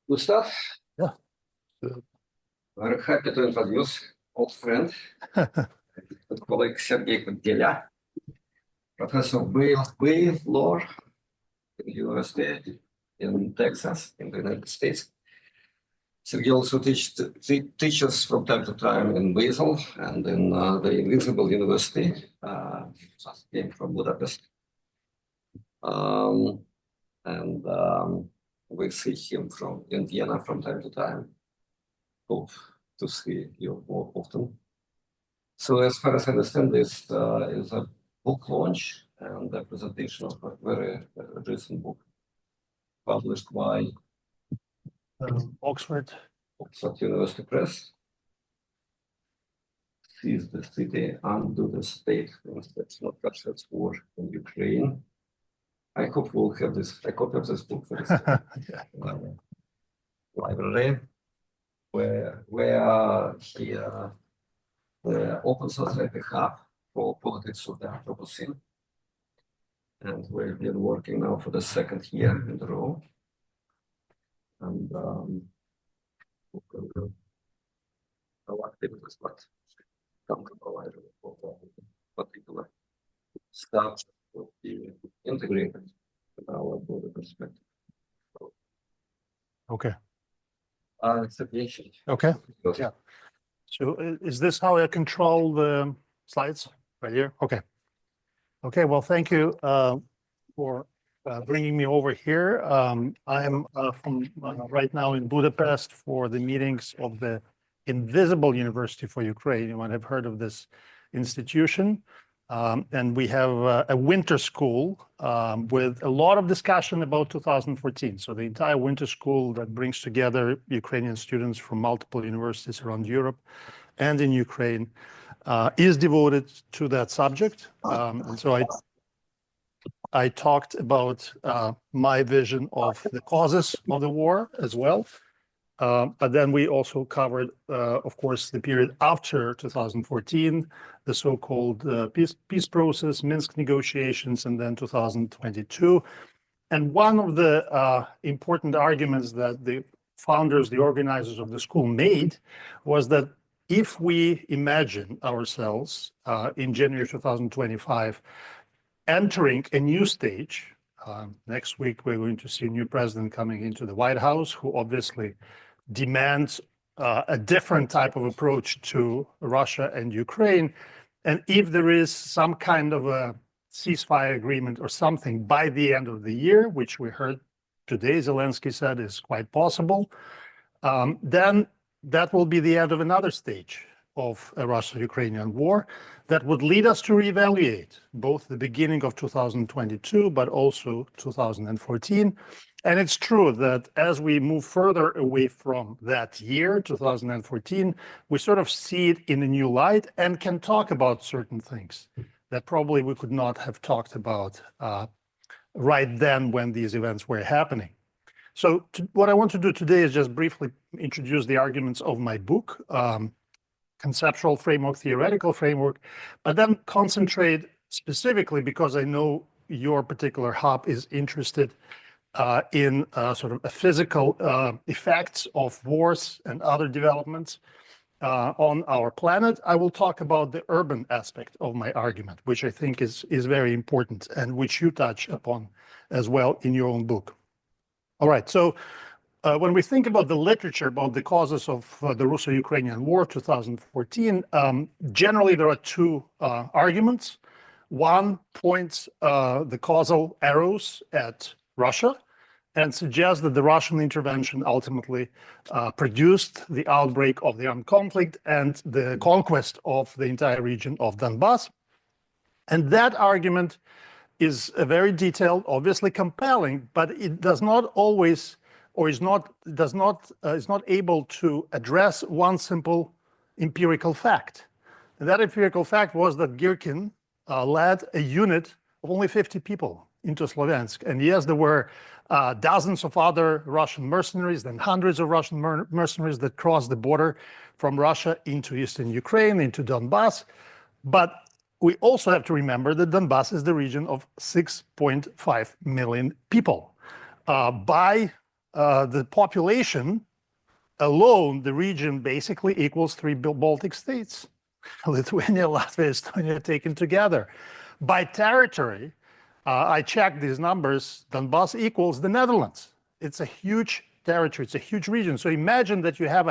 Good stuff. Yeah. Very happy to introduce old friend and colleague Serhiy Kudelia, Professor Baylor University in Texas, in the United States. Serhiy also teaches from time to time in Basel and in the Invisible University, just came from Budapest. We see him in Vienna from time to time. Hope to see you more often. So as far as I understand, this is a book launch and a presentation of a very recent book published by Oxford University Press. Seize the city, undo the state. That's not Russia's war in Ukraine. I hope we'll have a copy of this book for this library, where he opens us like a hub for politics of the Anthropocene. And we've been working now for the second year in a row. And our activities, but come to provide a particular stuff will be integrated in our broader perspective. Okay. Serhiy. Okay. Yeah. So is this how I control the slides right here? Okay. Okay. Well, thank you for bringing me over here. I am from right now in Budapest for the meetings of the Invisible University for Ukraine. You might have heard of this institution. And we have a winter school with a lot of discussion about 2014. So the entire winter school that brings together Ukrainian students from multiple universities around Europe and in Ukraine is devoted to that subject. And so I talked about my vision of the causes of the war as well. But then we also covered, of course, the period after 2014, the so-called peace process, Minsk negotiations, and then 2022. And one of the important arguments that the founders, the organizers of the school made was that if we imagine ourselves in January 2025 entering a new stage, next week we're going to see a new president coming into the White House, who obviously demands a different type of approach to Russia and Ukraine. And if there is some kind of a ceasefire agreement or something by the end of the year, which we heard today, Zelensky said is quite possible, then that will be the end of another stage of a Russo-Ukrainian war that would lead us to reevaluate both the beginning of 2022, but also 2014. And it's true that as we move further away from that year, 2014, we sort of see it in a new light and can talk about certain things that probably we could not have talked about right then when these events were happening. So what I want to do today is just briefly introduce the arguments of my book, conceptual framework, theoretical framework, but then concentrate specifically, because I know your particular hub is interested in sort of a physical effects of wars and other developments on our planet. I will talk about the urban aspect of my argument, which I think is very important and which you touch upon as well in your own book. All right, so when we think about the literature about the causes of the Russo-Ukrainian War 2014, generally there are two arguments. One points the causal arrows at Russia and suggests that the Russian intervention ultimately produced the outbreak of the armed conflict and the conquest of the entire region of Donbas. And that argument is very detailed, obviously compelling, but it does not always, or is not able to address one simple empirical fact. And that empirical fact was that Girkin led a unit of only 50 people into Sloviansk. And yes, there were dozens of other Russian mercenaries, then hundreds of Russian mercenaries that crossed the border from Russia into eastern Ukraine, into Donbas. But we also have to remember that Donbas is the region of 6.5 million people. By the population alone, the region basically equals 3 Baltic states. Lithuania, Latvia, Estonia taken together. By territory, I checked these numbers, Donbas equals the Netherlands. It's a huge territory, it's a huge region. So imagine that you have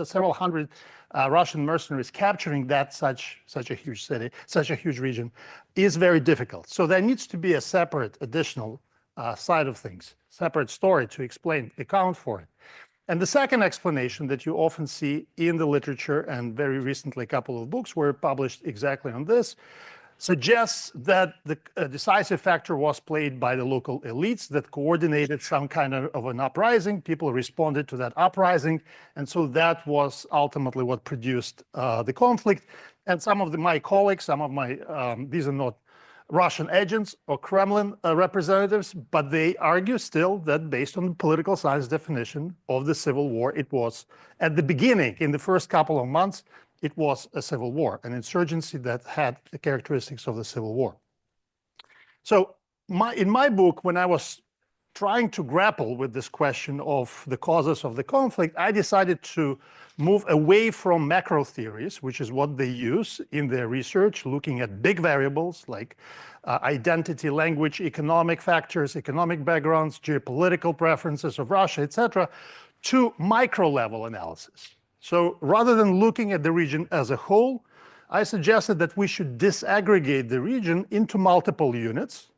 several hundred Russian mercenaries capturing such a huge city, such a huge region, is very difficult. So there needs to be a separate additional side of things, separate story to account for it. And the second explanation that you often see in the literature, and very recently a couple of books were published exactly on this, suggests that the decisive factor was played by the local elites that coordinated some kind of an uprising. People responded to that uprising. And so that was ultimately what produced the conflict. And some of my colleagues, these are not Russian agents or Kremlin representatives, but they argue still that based on the political science definition of the civil war, it was at the beginning, in the first couple of months, it was a civil war, an insurgency that had the characteristics of the civil war. So in my book, when I was trying to grapple with this question of the causes of the conflict, I decided to move away from macro theories, which is what they use in their research, looking at big variables like identity, language, economic factors, economic backgrounds, geopolitical preferences of Russia, etc., to micro level analysis. So rather than looking at the region as a whole, I suggested that we should disaggregate the region into multiple units,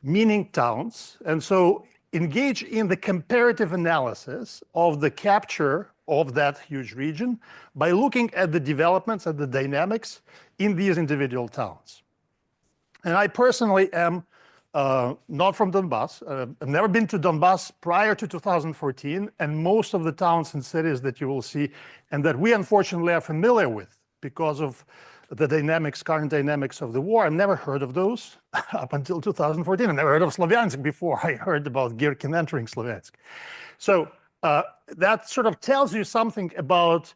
meaning towns, and so engage in the comparative analysis of the capture of that huge region by looking at the developments and the dynamics in these individual towns. And I personally am not from Donbas. I've never been to Donbas prior to 2014, and most of the towns and cities that you will see and that we unfortunately are familiar with because of the current dynamics of the war, I've never heard of those up until 2014. I never heard of Slavyansk before I heard about Girkin entering Slavyansk. So that sort of tells you something about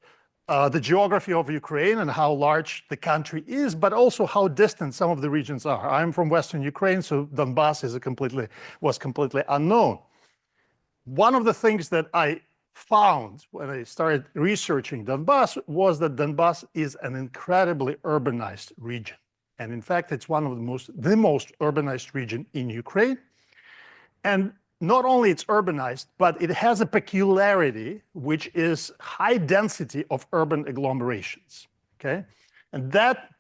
the geography of Ukraine and how large the country is, but also how distant some of the regions are. I'm from Western Ukraine, so Donbas was completely unknown. One of the things that I found when I started researching Donbas was that Donbas is an incredibly urbanized region. And in fact, it's one of the most urbanized region in Ukraine. And not only it's urbanized, but it has a peculiarity, which is high density of urban agglomerations, okay? And that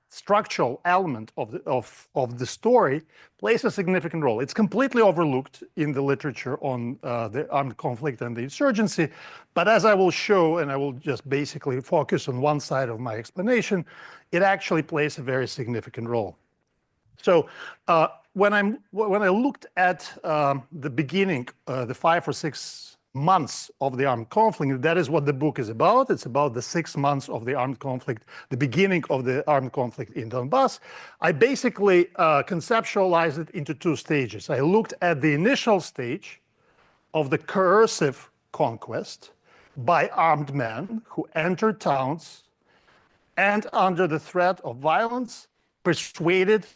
structural element of the story plays a significant role. It's completely overlooked in the literature on the armed conflict and the insurgency, but as I will show, and I will just basically focus on one side of my explanation, it actually plays a very significant role. So when I looked at the beginning, the 5 or 6 months of the armed conflict, that is what the book is about. It's about the 6 months of the armed conflict, the beginning of the armed conflict in Donbas. I basically conceptualized it into 2 stages. I looked at the initial stage of the coercive conquest by armed men who entered towns and under the threat of violence persuaded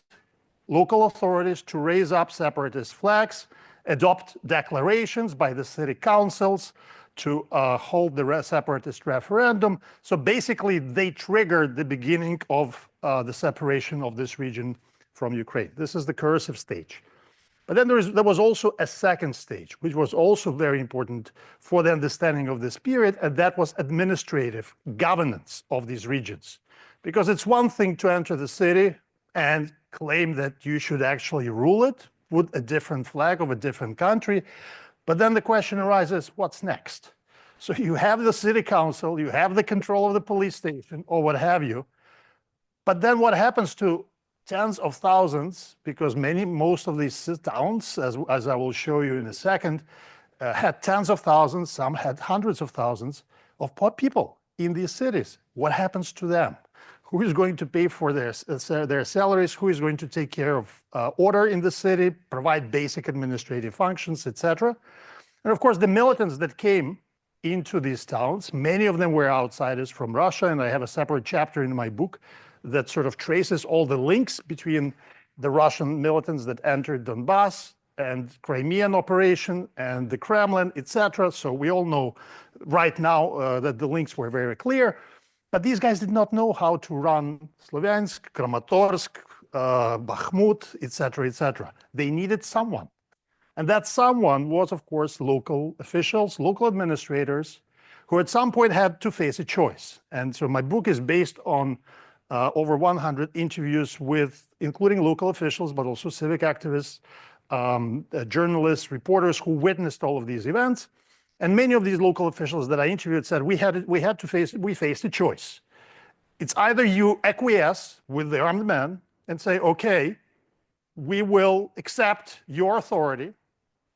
local authorities to raise up separatist flags, adopt declarations by the city councils to hold the separatist referendum. So basically, they triggered the beginning of the separation of this region from Ukraine. This is the coercive stage. But then there was also a second stage, which was also very important for the understanding of this period, and that was administrative governance of these regions. Because it's one thing to enter the city and claim that you should actually rule it with a different flag of a different country. But then the question arises, what's next? So you have the city council, you have the control of the police station or what have you. But then what happens to tens of thousands, because most of these towns, as I will show you in a second, had tens of thousands, some had hundreds of thousands of people in these cities. What happens to them? Who is going to pay for their salaries? Who is going to take care of order in the city, provide basic administrative functions, etc.? And of course, the militants that came into these towns, many of them were outsiders from Russia, and I have a separate chapter in my book that sort of traces all the links between the Russian militants that entered Donbas, and Crimean operation and the Kremlin, etc. So we all know right now that the links were very clear. But these guys did not know how to run Sloviansk, Kramatorsk, Bakhmut, etc., etc. They needed someone. And that someone was, of course, local officials, local administrators, who at some point had to face a choice. And so my book is based on over 100 interviews with, including local officials, but also civic activists, journalists, reporters who witnessed all of these events. And many of these local officials that I interviewed said we faced a choice. It's either you acquiesce with the armed men and say, okay, we will accept your authority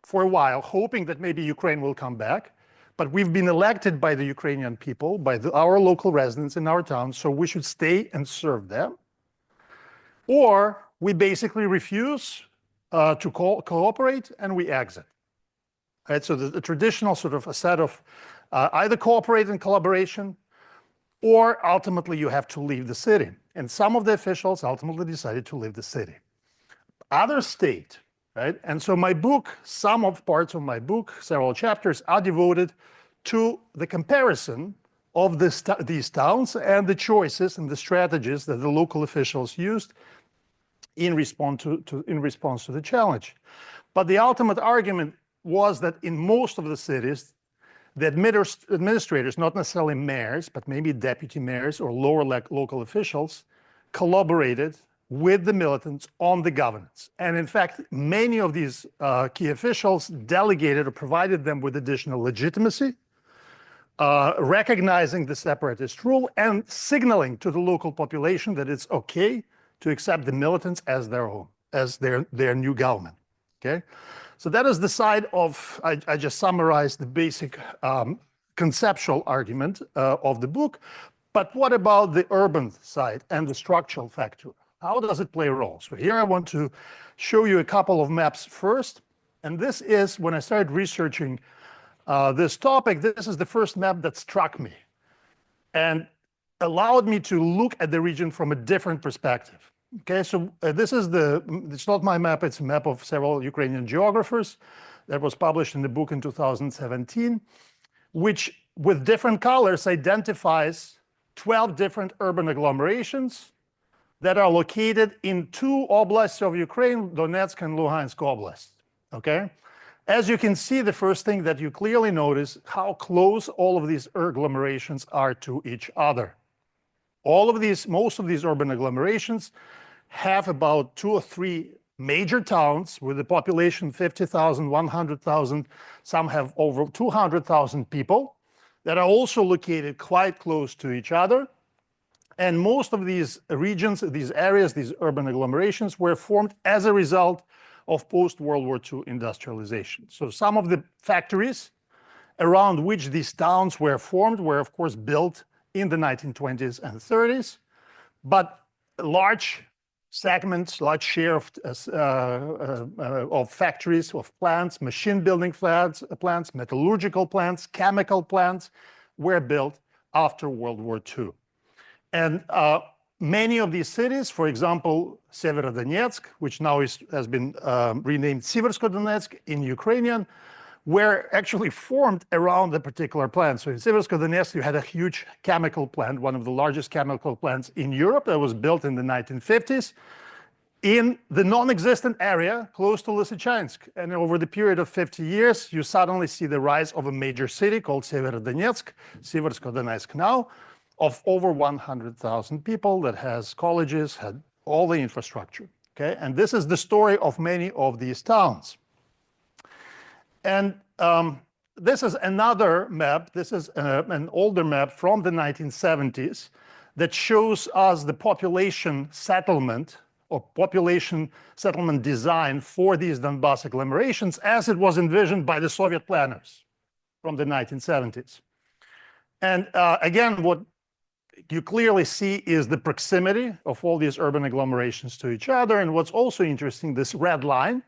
for a while, hoping that maybe Ukraine will come back. But we've been elected by the Ukrainian people, by our local residents in our town, so we should stay and serve them. Or we basically refuse to cooperate and we exit. Right? So the traditional sort of a set of either cooperate and collaboration, or ultimately you have to leave the city. And some of the officials ultimately decided to leave the city. Others stayed, right? And so my book, some of parts of my book, several chapters, are devoted to the comparison of these towns and the choices and the strategies that the local officials used in response to the challenge. But the ultimate argument was that in most of the cities, the administrators, not necessarily mayors, but maybe deputy mayors or lower local officials, collaborated with the militants on the governance. And in fact, many of these key officials delegated or provided them with additional legitimacy, recognizing the separatist rule and signaling to the local population that it's okay to accept the militants as their own, as their new government, okay? So that is the side of, I just summarized the basic conceptual argument of the book, but what about the urban side and the structural factor? How does it play a role? So here I want to show you a couple of maps first, and this is, when I started researching this topic, this is the first map that struck me and allowed me to look at the region from a different perspective. Okay, so this is it's not my map, it's a map of several Ukrainian geographers that was published in the book in 2017, which with different colors identifies 12 different urban agglomerations that are located in two oblasts of Ukraine, Donetsk and Luhansk Oblast, okay? As you can see, the first thing that you clearly notice how close all of these agglomerations are to each other. Most of these urban agglomerations have about 2 or 3 major towns with a population 50,000, 100,000. Some have over 200,000 people that are also located quite close to each other. And most of these regions, these areas, these urban agglomerations were formed as a result of post-World War II industrialization. So some of the factories around which these towns were formed were, of course, built in the 1920s and 30s, but large segments, large share of factories, of plants, machine building plants, metallurgical plants, chemical plants were built after World War II. And many of these cities, for example, Severodonetsk, which now has been renamed Siversko-Donetsk in Ukrainian, were actually formed around the particular plant. So in Siversko-Donetsk, you had a huge chemical plant, one of the largest chemical plants in Europe that was built in the 1950s in the non-existent area close to Lysychansk. And over the period of 50 years, you suddenly see the rise of a major city called Severodonetsk, Siversko-Donetsk now, of over 100,000 people that has colleges, had all the infrastructure, okay? And this is the story of many of these towns. And this is another map. This is an older map from the 1970s that shows us the population settlement or population settlement design for these Donbas agglomerations as it was envisioned by the Soviet planners from the 1970s. And again, what you clearly see is the proximity of all these urban agglomerations to each other. And what's also interesting, this red line,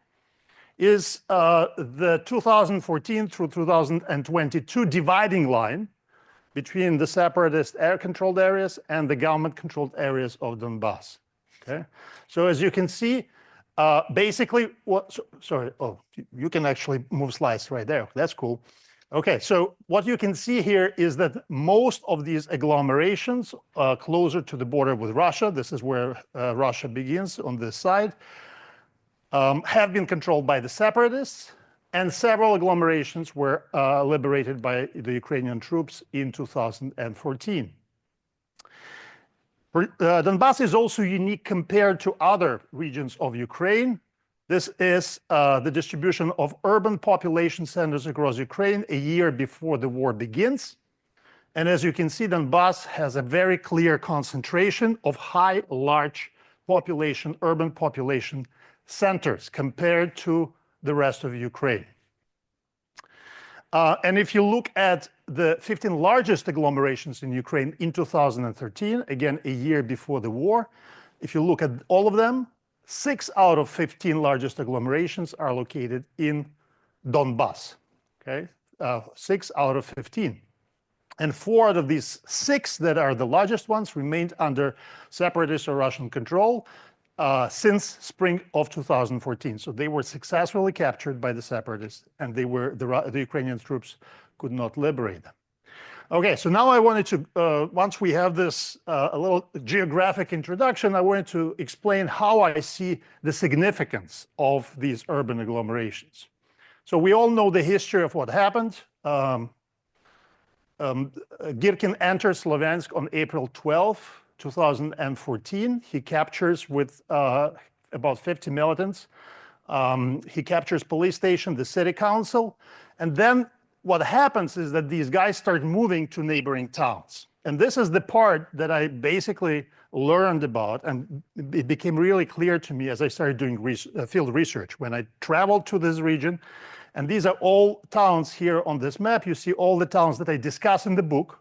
is the 2014 through 2022 dividing line between the separatist air-controlled areas and the government-controlled areas of Donbas, okay? So as you can see, Basically, sorry, oh, you can actually move slides right there. That's cool. Okay, so what you can see here is that most of these agglomerations closer to the border with Russia, this is where Russia begins on this side, have been controlled by the separatists, and several agglomerations were liberated by the Ukrainian troops in 2014. Donbas is also unique compared to other regions of Ukraine. This is the distribution of urban population centers across Ukraine a year before the war begins. And as you can see, Donbas has a very clear concentration of high, large population, urban population centers compared to the rest of Ukraine. And if you look at the 15 largest agglomerations in Ukraine in 2013, again, a year before the war, if you look at all of them, 6 out of 15 largest agglomerations are located in Donbas, okay? 6 out of 15. And 4 out of these 6 that are the largest ones remained under separatist or Russian control since spring of 2014. So they were successfully captured by the separatists, and they were the Ukrainian troops could not liberate them. Okay, so now I wanted to, once we have this a little geographic introduction, I wanted to explain how I see the significance of these urban agglomerations. So we all know the history of what happened. Girkin enters Sloviansk on April 12, 2014. He captures with about 50 militants. He captures police station, the city council, and then what happens is that these guys start moving to neighboring towns. And this is the part that I basically learned about, and it became really clear to me as I started doing field research. When I traveled to this region, and these are all towns here on this map, you see all the towns that I discuss in the book,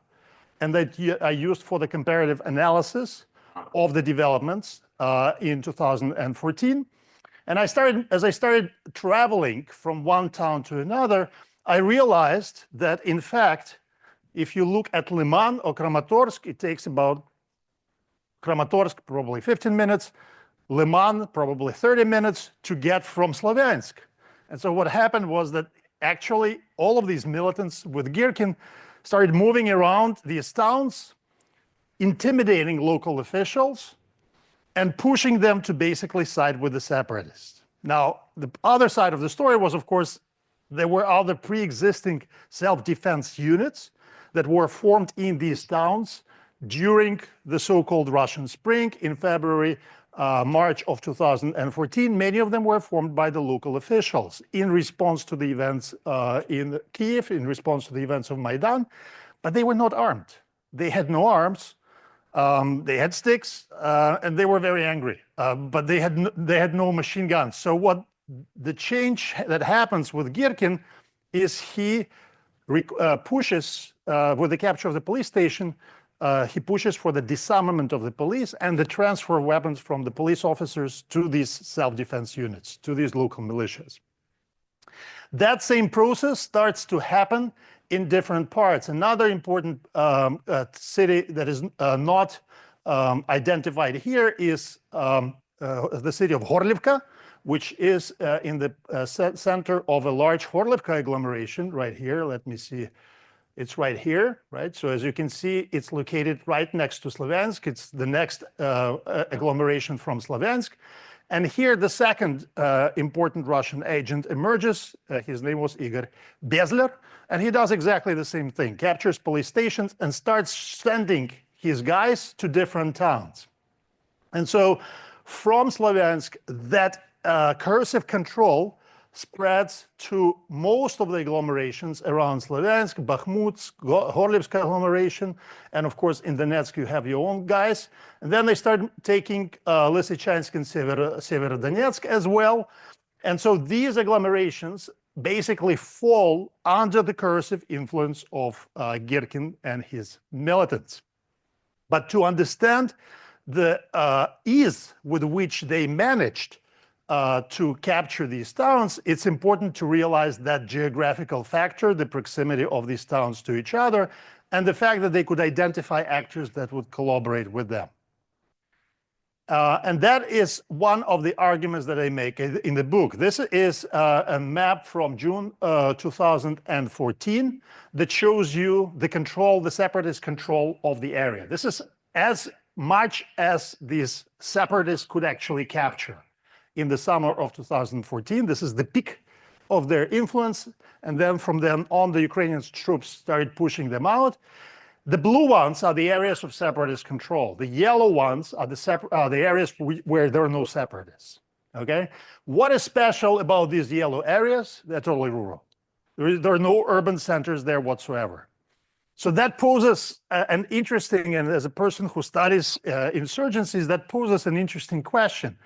and that I used for the comparative analysis of the developments in 2014. And as I started traveling from one town to another, I realized that, in fact, if you look at Liman or Kramatorsk, it takes about Kramatorsk probably 15 minutes, Liman probably 30 minutes to get from Sloviansk. And so what happened was that actually all of these militants with Girkin started moving around these towns, intimidating local officials and pushing them to basically side with the separatists. Now, the other side of the story was, of course, there were other pre-existing self-defense units that were formed in these towns during the so-called Russian Spring in February, March of 2014. Many of them were formed by the local officials in response to the events in Kiev, in response to the events of Maidan, but they were not armed. They had no arms. They had sticks, and they were very angry, but they had no machine guns. So what the change that happens with Girkin is he pushes, with the capture of the police station, he pushes for the disarmament of the police and the transfer of weapons from the police officers to these self-defense units, to these local militias. That same process starts to happen in different parts. Another important city that is not identified here is the city of Horlivka, which is in the center of a large Horlivka agglomeration right here. Let me see. It's right here, right? So as you can see, it's located right next to Sloviansk. It's the next agglomeration from Sloviansk. And here the second important Russian agent emerges. His name was Igor Bezler. And he does exactly the same thing, captures police stations and starts sending his guys to different towns. And so from Sloviansk, that coercive control spreads to most of the agglomerations around Sloviansk, Bakhmut, Horlivska agglomeration, and of course in Donetsk you have your own guys. And then they start taking Lysychansk and Severodonetsk as well. And so these agglomerations basically fall under the coercive influence of Girkin and his militants. But to understand the ease with which they managed to capture these towns, it's important to realize that geographical factor, the proximity of these towns to each other, and the fact that they could identify actors that would collaborate with them. And that is one of the arguments that I make in the book. This is a map from June 2014 that shows you the separatist control of the area. This is as much as these separatists could actually capture in the summer of 2014. This is the peak of their influence. And then from then on, the Ukrainian troops started pushing them out. The blue ones are the areas of separatist control. The yellow ones are the areas where there are no separatists. Okay? What is special about these yellow areas? They're totally rural. There are no urban centers there whatsoever. So that poses an interesting, and as a person who studies insurgencies, that poses an interesting question.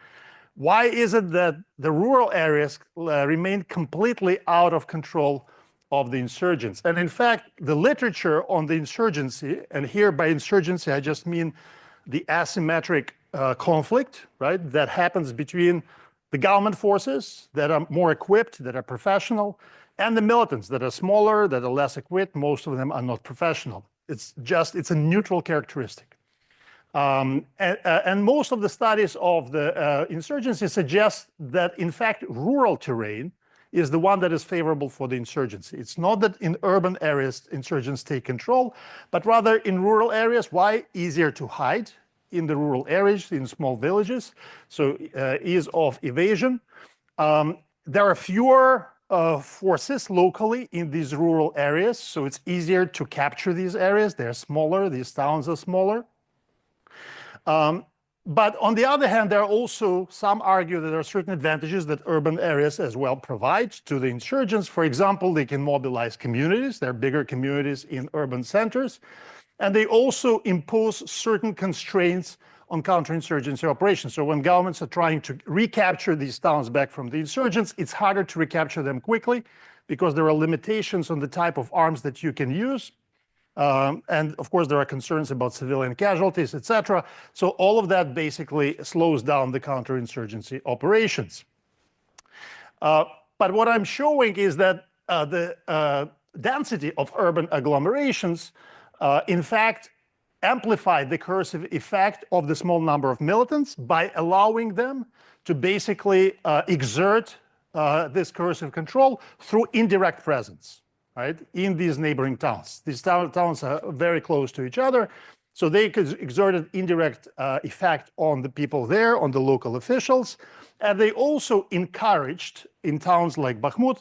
Why is it that the rural areas remain completely out of control of the insurgents? And in fact, the literature on the insurgency, and here by insurgency, I just mean the asymmetric conflict, right, that happens between the government forces that are more equipped, that are professional, and the militants that are smaller, that are less equipped. Most of them are not professional. It's a neutral characteristic. And most of the studies of the insurgency suggest that, in fact, rural terrain is the one that is favorable for the insurgency. It's not that in urban areas insurgents take control, but rather in rural areas. Why? Easier to hide in the rural areas, in small villages, so ease of evasion. There are fewer forces locally in these rural areas, so it's easier to capture these areas. They're smaller, these towns are smaller. But on the other hand, there are also some argue that there are certain advantages that urban areas as well provide to the insurgents. For example, they can mobilize communities. There are bigger communities in urban centers. And they also impose certain constraints on counterinsurgency operations. So when governments are trying to recapture these towns back from the insurgents, it's harder to recapture them quickly because there are limitations on the type of arms that you can use. And of course, there are concerns about civilian casualties, etc. So all of that basically slows down the counterinsurgency operations. But what I'm showing is that the density of urban agglomerations, in fact, amplify the coercive effect of the small number of militants by allowing them to basically exert this coercive control through indirect presence. Right, in these neighboring towns. These towns are very close to each other, so they could exert an indirect effect on the people there, on the local officials. And they also encouraged, in towns like Bakhmut,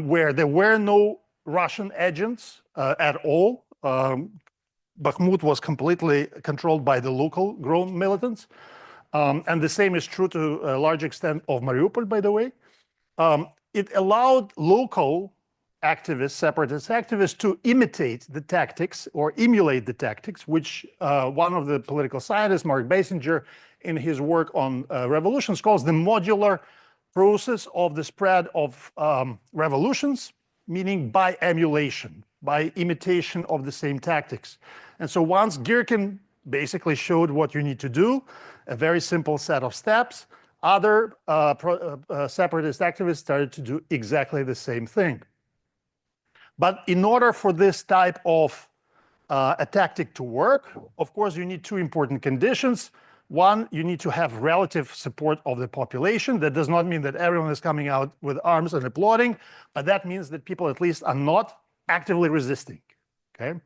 where there were no Russian agents at all, Bakhmut was completely controlled by the local grown militants. And the same is true to a large extent of Mariupol, by the way. It allowed local activists, separatist activists, to imitate the tactics or emulate the tactics, which one of the political scientists, Mark Basinger, in his work on revolutions, calls the modular process of the spread of revolutions, meaning by emulation, by imitation of the same tactics. And so once Girkin basically showed what you need to do, a very simple set of steps, other separatist activists started to do exactly the same thing. But in order for this type of a tactic to work, of course, you need two important conditions. One, you need to have relative support of the population. That does not mean that everyone is coming out with arms and applauding, but that means that people at least are not actively resisting, okay?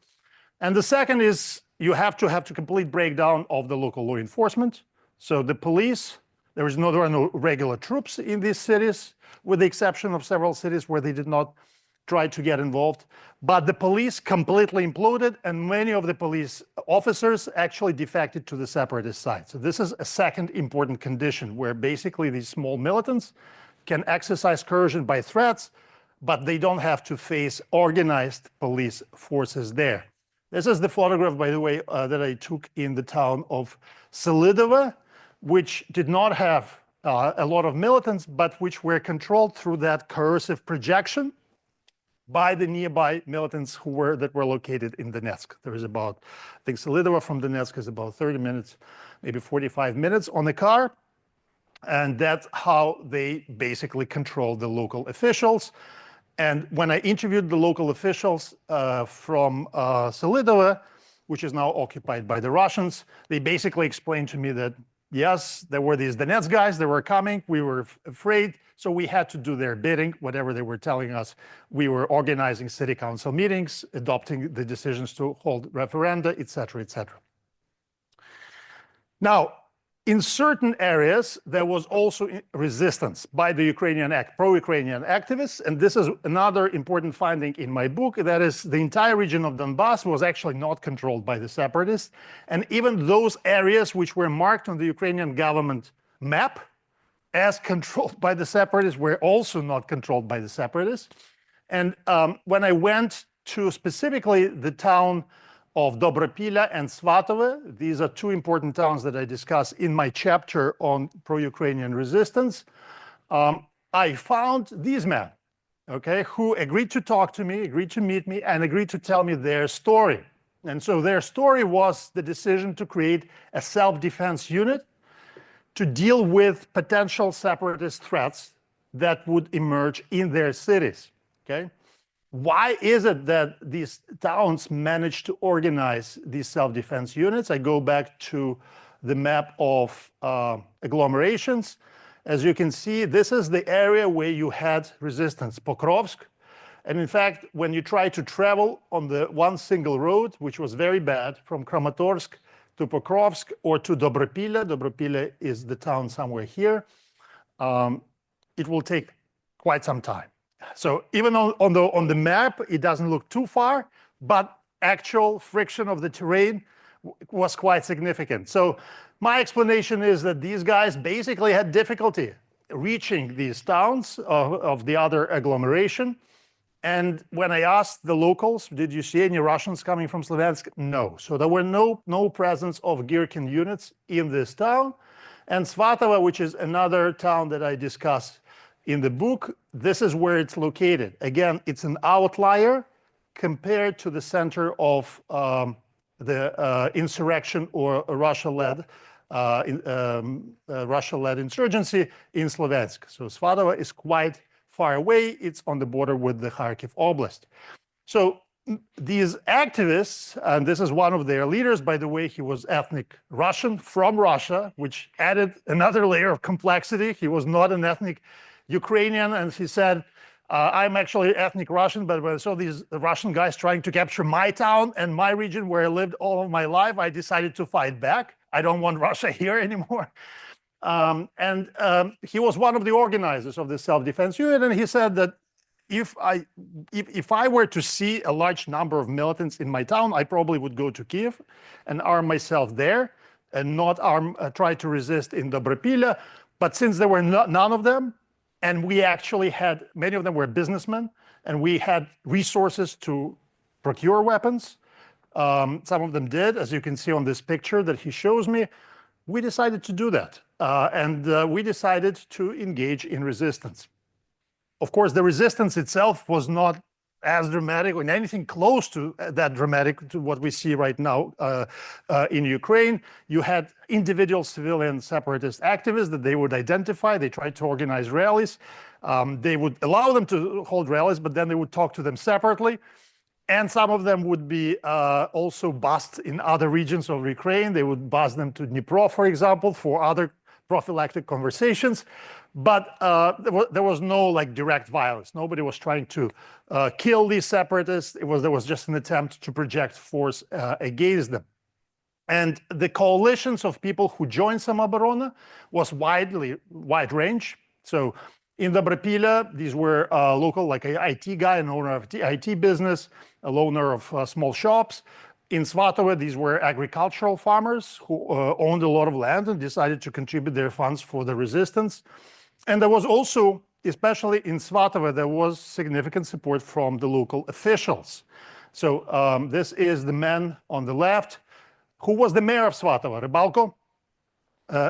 And the second is you have to have complete breakdown of the local law enforcement. So the police, there are no regular troops in these cities, with the exception of several cities where they did not try to get involved. But the police completely imploded, and many of the police officers actually defected to the separatist side. So this is a second important condition where basically these small militants can exercise coercion by threats, but they don't have to face organized police forces there. This is the photograph, by the way, that I took in the town of Selidova, which did not have a lot of militants, but which were controlled through that coercive projection by the nearby militants that were located in Donetsk. There is about, I think Selidova from Donetsk is about 30 minutes, maybe 45 minutes on the car. And that's how they basically control the local officials. And when I interviewed the local officials from Selidova, which is now occupied by the Russians, they basically explained to me that Yes, there were these Donetsk guys that were coming. We were afraid, so we had to do their bidding, whatever they were telling us. We were organizing city council meetings, adopting the decisions to hold referenda, et cetera, et cetera. Now, in certain areas, there was also resistance by the pro-Ukrainian activists. And this is another important finding in my book. That is, the entire region of Donbas was actually not controlled by the separatists. And even those areas which were marked on the Ukrainian government map as controlled by the separatists were also not controlled by the separatists. And when I went to specifically the town of Dobropila and Svatove. These are two important towns that I discuss in my chapter on pro-Ukrainian resistance. I found these men, okay, who agreed to talk to me, agreed to meet me, and agreed to tell me their story. And so their story was the decision to create a self-defense unit to deal with potential separatist threats that would emerge in their cities, okay? Why is it that these towns managed to organize these self-defense units? I go back to the map of agglomerations. As you can see, this is the area where you had resistance, Pokrovsk. And in fact, when you try to travel on the one single road, which was very bad, from Kramatorsk to Pokrovsk or to Dobropila, Dobropila is the town somewhere here, it will take quite some time. So even on the map, it doesn't look too far, but actual friction of the terrain was quite significant. So my explanation is that these guys basically had difficulty reaching these towns of the other agglomeration. And when I asked the locals, did you see any Russians coming from Sloviansk? No. So there were no presence of Gherkin units in this town. And Svatova, which is another town that I discuss in the book, this is where it's located. Again, it's an outlier compared to the center of the insurrection or Russia-led insurgency in Sloviansk. So Svatova is quite far away. It's on the border with the Kharkiv Oblast. So these activists, and this is one of their leaders, by the way, he was ethnic Russian from Russia, which added another layer of complexity. He was not an ethnic Ukrainian, and he said, I'm actually ethnic Russian, but when I saw these Russian guys trying to capture my town and my region where I lived all of my life, I decided to fight back. I don't want Russia here anymore. He was one of the organizers of the self-defense unit, and he said that if I were to see a large number of militants in my town, I probably would go to Kiev and arm myself there and not try to resist in Dobropila. But since there were none of them, and we actually had, many of them were businessmen, and we had resources to procure weapons. Some of them did, as you can see on this picture that he shows me. We decided to do that. We decided to engage in resistance. Of course, the resistance itself was not as dramatic or anything close to that dramatic to what we see right now in Ukraine. You had individual civilian separatist activists that they would identify. They tried to organize rallies. They would allow them to hold rallies, but then they would talk to them separately. And some of them would be also bussed in other regions of Ukraine. They would bus them to Dnipro, for example, for other prophylactic conversations. But there was no like direct violence. Nobody was trying to kill these separatists. There was just an attempt to project force against them. And the coalitions of people who joined Samoborona was wide range. So in Dobropila, these were local, like an IT guy, an owner of IT business, a owner of small shops. In Svatove, these were agricultural farmers who owned a lot of land and decided to contribute their funds for the resistance. And there was also, especially in Svatove, there was significant support from the local officials. So this is the man on the left, who was the mayor of Svatove, Rybalko,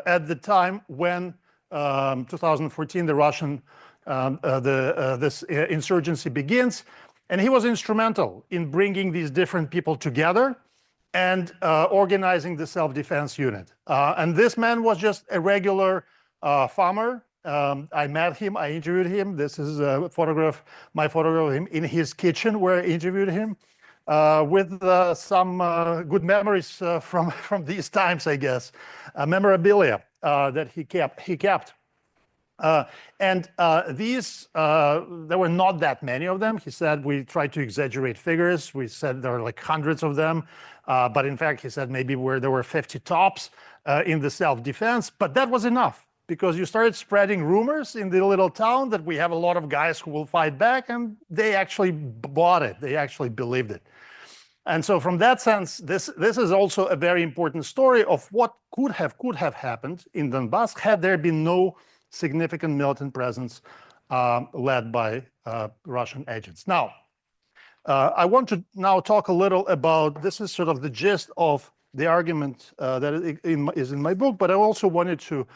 at the time when 2014, the Russian, this insurgency begins. And he was instrumental in bringing these different people together and organizing the self-defense unit. And this man was just a regular farmer. I met him, I interviewed him. This is a photograph, my photograph of him in his kitchen where I interviewed him. with some good memories from these times, I guess, memorabilia that he kept. These, there were not that many of them. He said we tried to exaggerate figures. We said there are like hundreds of them. But in fact, he said maybe there were 50 tops in the self-defense. But that was enough, because you started spreading rumors in the little town that we have a lot of guys who will fight back. And they actually bought it. They actually believed it. And so from that sense, this is also a very important story of what could have happened in Donbas had there been no significant militant presence led by Russian agents. Now, I want to now talk a little about, this is sort of the gist of the argument that is in my book, but I also wanted to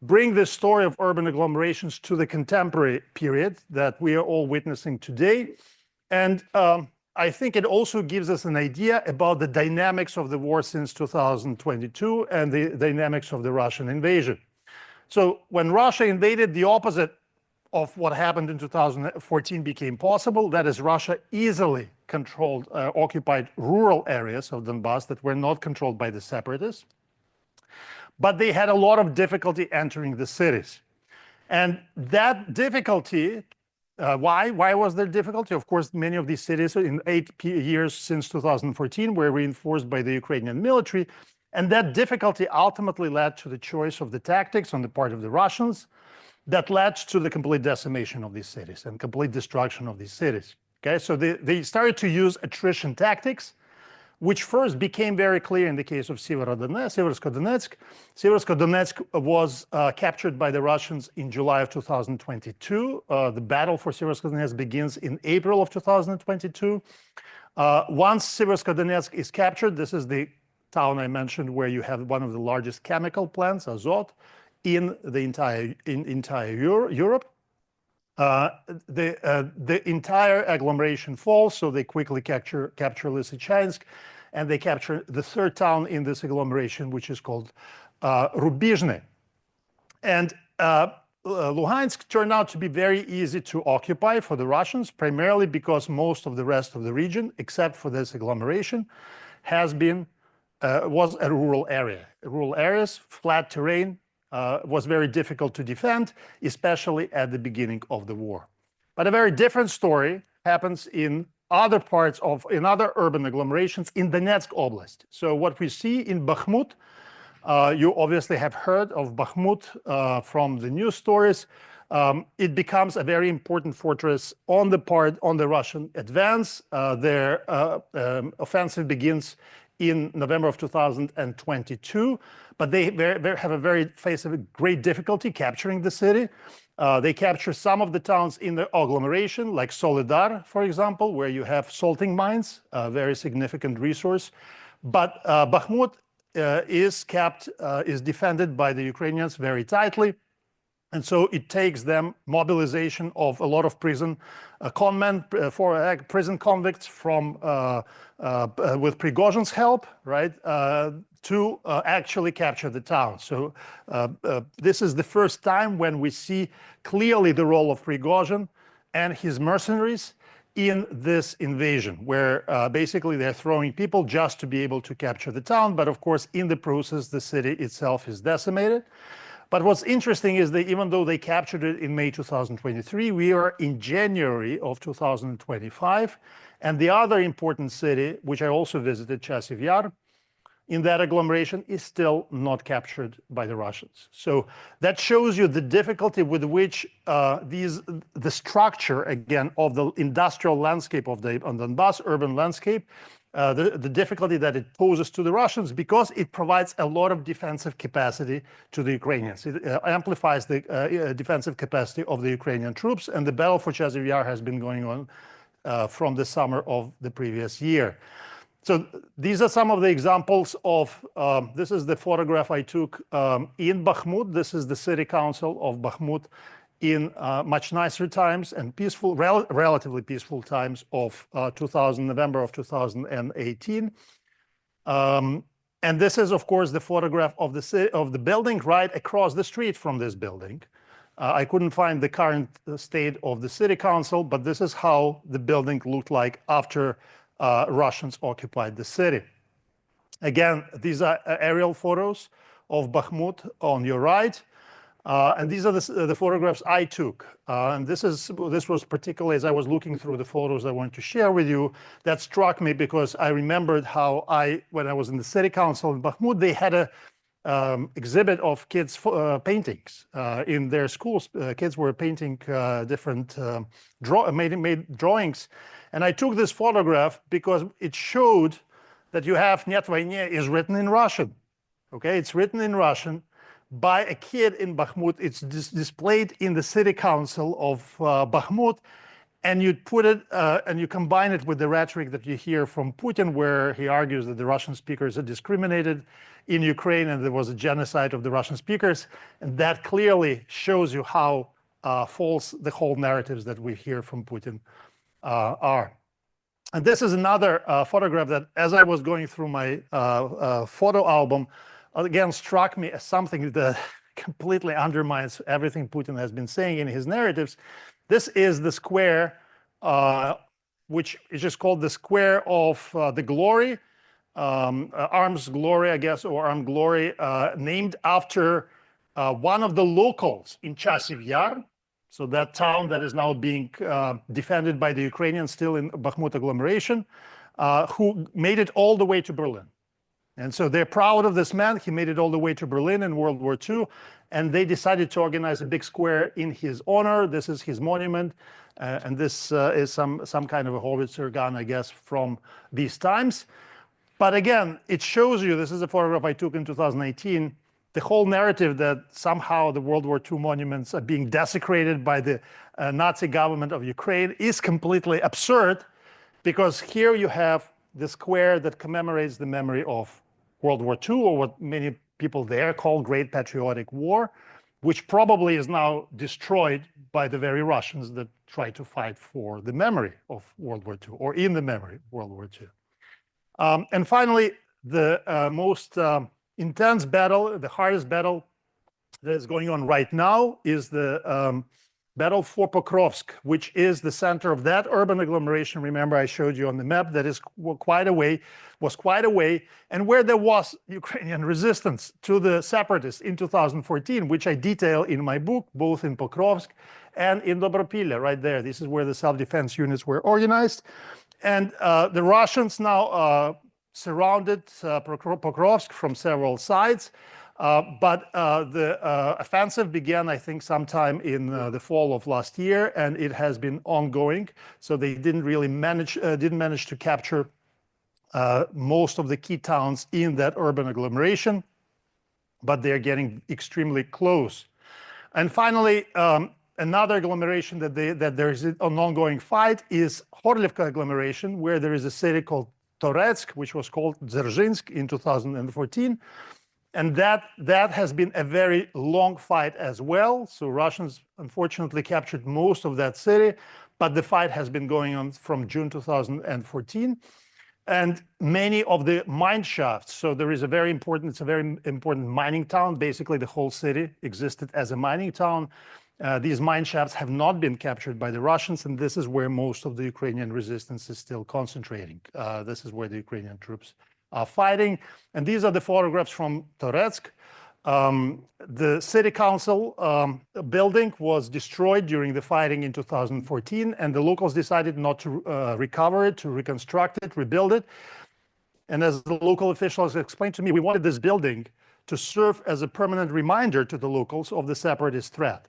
bring this story of urban agglomerations to the contemporary period that we are all witnessing today. And I think it also gives us an idea about the dynamics of the war since 2022 and the dynamics of the Russian invasion. So when Russia invaded, the opposite of what happened in 2014 became possible. That is, Russia easily controlled, occupied rural areas of Donbas that were not controlled by the separatists. But they had a lot of difficulty entering the cities. And that difficulty, why was there difficulty? Of course, many of these cities in 8 years since 2014 were reinforced by the Ukrainian military. And that difficulty ultimately led to the choice of the tactics on the part of the Russians that led to the complete decimation of these cities and complete destruction of these cities. Okay, so they started to use attrition tactics, which first became very clear in the case of Seversko-Donetsk. Seversko-Donetsk was captured by the Russians in July of 2022. The battle for Seversko-Donetsk begins in April of 2022. Once Seversko-Donetsk is captured, this is the town I mentioned where you have one of the largest chemical plants, Azot, in the entire Europe. The entire agglomeration falls, so they quickly capture Lysychansk, and they capture the third town in this agglomeration, which is called Rubizhne. And Luhansk turned out to be very easy to occupy for the Russians, primarily because most of the rest of the region, except for this agglomeration, was a rural area. Rural areas, flat terrain, was very difficult to defend, especially at the beginning of the war. But a very different story happens in other other urban agglomerations in Donetsk Oblast. So what we see in Bakhmut, you obviously have heard of Bakhmut from the news stories. It becomes a very important fortress on the Russian advance. Their offensive begins in November of 2022, but they face a great difficulty capturing the city. They capture some of the towns in the agglomeration, like Solidar, for example, where you have salting mines, a very significant resource. But Bakhmut is defended by the Ukrainians very tightly. And so it takes them mobilization of a lot of prison convicts from with Prigozhin's help, right, to actually capture the town. So this is the first time when we see clearly the role of Prigozhin and his mercenaries in this invasion, where basically they're throwing people just to be able to capture the town. But of course, in the process, the city itself is decimated. But what's interesting is that even though they captured it in May 2023, we are in January of 2025. And the other important city, which I also visited, Chasiv Yar, in that agglomeration, is still not captured by the Russians. So that shows you the difficulty with which the structure, again, of the industrial landscape of the Donbas urban landscape, the difficulty that it poses to the Russians, because it provides a lot of defensive capacity to the Ukrainians. It amplifies the defensive capacity of the Ukrainian troops, and the battle for Chasiv Yar has been going on from the summer of the previous year. So these are some of the examples of, this is the photograph I took in Bakhmut. This is the city council of Bakhmut in much nicer times and peaceful, relatively peaceful times of November of 2018. And this is, of course, the photograph of the building right across the street from this building. I couldn't find the current state of the city council, but this is how the building looked like after Russians occupied the city. Again, these are aerial photos of Bakhmut on your right. And these are the photographs I took. And this was particularly, as I was looking through the photos I wanted to share with you, that struck me because I remembered how when I was in the city council in Bakhmut, they had a exhibit of kids' paintings in their schools. Kids were painting different made drawings. And I took this photograph because it showed that you have "Нет войне" is written in Russian. Okay, it's written in Russian by a kid in Bakhmut. It's displayed in the city council of Bakhmut, and you put it and you combine it with the rhetoric that you hear from Putin, where he argues that the Russian speakers are discriminated in Ukraine and there was a genocide of the Russian speakers, and that clearly shows you how false the whole narratives that we hear from Putin are. And this is another photograph that, as I was going through my photo album, again struck me as something that completely undermines everything Putin has been saying in his narratives. This is the square, which is just called the Square of the Glory, Arms Glory, I guess, or Armed Glory, named after one of the locals in Chasiv Yar. So that town that is now being defended by the Ukrainians still in Bakhmut agglomeration, who made it all the way to Berlin. And so they're proud of this man. He made it all the way to Berlin in World War II, and they decided to organize a big square in his honor. This is his monument, and this is some kind of a howitzer gun, I guess, from these times. But again, it shows you, this is a photograph I took in 2018, the whole narrative that somehow the World War II monuments are being desecrated by the Nazi government of Ukraine is completely absurd, because here you have the square that commemorates the memory of World War II, or what many people there call Great Patriotic War, which probably is now destroyed by the very Russians that try to fight for the memory of World War II, or in the memory of World War II. And finally, the most intense battle, the hardest battle that is going on right now is the battle for Pokrovsk, which is the center of that urban agglomeration. Remember, I showed you on the map that is quite a way, and where there was Ukrainian resistance to the separatists in 2014, which I detail in my book, both in Pokrovsk and in Dobropilya, right there. This is where the self-defense units were organized. And the Russians now surrounded Pokrovsk from several sides. But the offensive began, I think, sometime in the fall of last year, and it has been ongoing. So they didn't really manage to capture most of the key towns in that urban agglomeration, but they're getting extremely close. And finally, another agglomeration that there is an ongoing fight is Horlivka agglomeration, where there is a city called Toretsk, which was called Dzerzhinsk in 2014. And that has been a very long fight as well. So Russians unfortunately captured most of that city, but the fight has been going on from June 2014. And many of the mine shafts, so there is it's a very important mining town. Basically, the whole city existed as a mining town. These mine shafts have not been captured by the Russians, and this is where most of the Ukrainian resistance is still concentrating. This is where the Ukrainian troops are fighting. And these are the photographs from Toretsk. The city council building was destroyed during the fighting in 2014, and the locals decided not to recover it, to reconstruct it, rebuild it. And as the local officials explained to me, we wanted this building to serve as a permanent reminder to the locals of the separatist threat.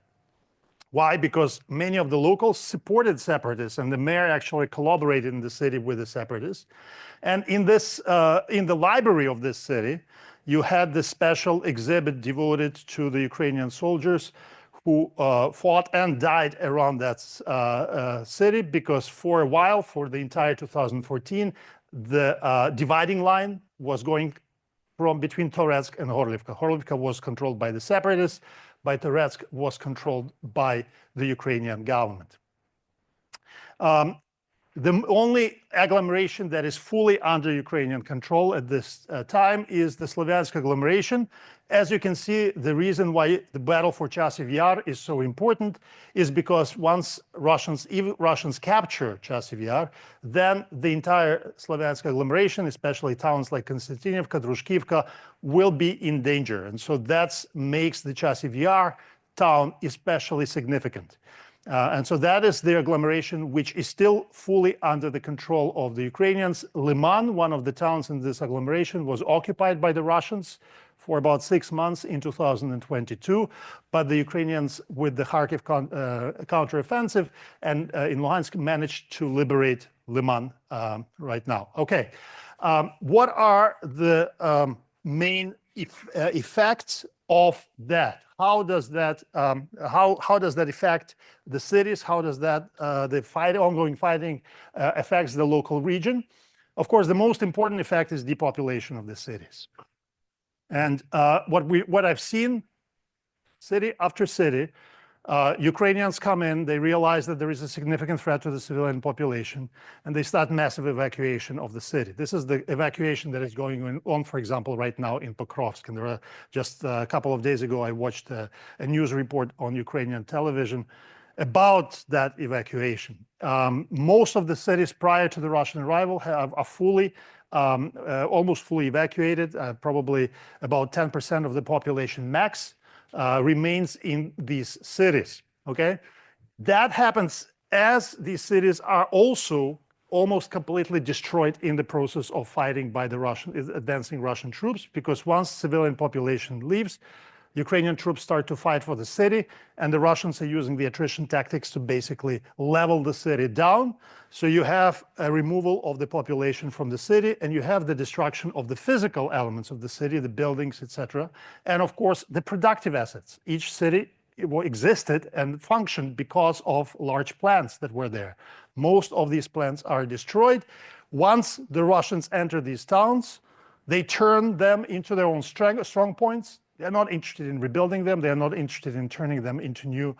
Why? Because many of the locals supported separatists, and the mayor actually collaborated in the city with the separatists. And in the library of this city, you had the special exhibit devoted to the Ukrainian soldiers who fought and died around that city, because for a while, for the entire 2014, the dividing line was going from between Toretsk and Horlivka. Horlivka was controlled by the separatists, by Toretsk was controlled by the Ukrainian government. The only agglomeration that is fully under Ukrainian control at this time is the Slavyansk agglomeration. As you can see, the reason why the battle for Chasiv Yar is so important is because once Russians capture Chasiv Yar, then the entire Slavyansk agglomeration, especially towns like Konstantinivka, Drushkivka, will be in danger. And so that makes the Chasiv Yar town especially significant. And so that is the agglomeration which is still fully under the control of the Ukrainians. Liman, one of the towns in this agglomeration, was occupied by the Russians for about 6 months in 2022. But the Ukrainians, with the Kharkiv counteroffensive and in Luhansk, managed to liberate Liman right now. Okay, what are the main effects of that? How does that affect the cities? How does that ongoing fighting affects the local region? Of course, the most important effect is depopulation of the cities. And what I've seen, city after city, Ukrainians come in, they realize that there is a significant threat to the civilian population, and they start massive evacuation of the city. This is the evacuation that is going on, for example, right now in Pokrovsk. And there are just a couple of days ago, I watched a news report on Ukrainian television about that evacuation. Most of the cities prior to the Russian arrival are fully, almost fully evacuated. Probably about 10% of the population max remains in these cities, okay? That happens as these cities are also almost completely destroyed in the process of fighting by the advancing Russian troops, because once civilian population leaves, Ukrainian troops start to fight for the city, and the Russians are using the attrition tactics to basically level the city down. So you have a removal of the population from the city, and you have the destruction of the physical elements of the city, the buildings, etc. And of course, the productive assets. Each city existed and functioned because of large plants that were there. Most of these plants are destroyed. Once the Russians enter these towns, they turn them into their own strong points. They're not interested in rebuilding them. They're not interested in turning them into new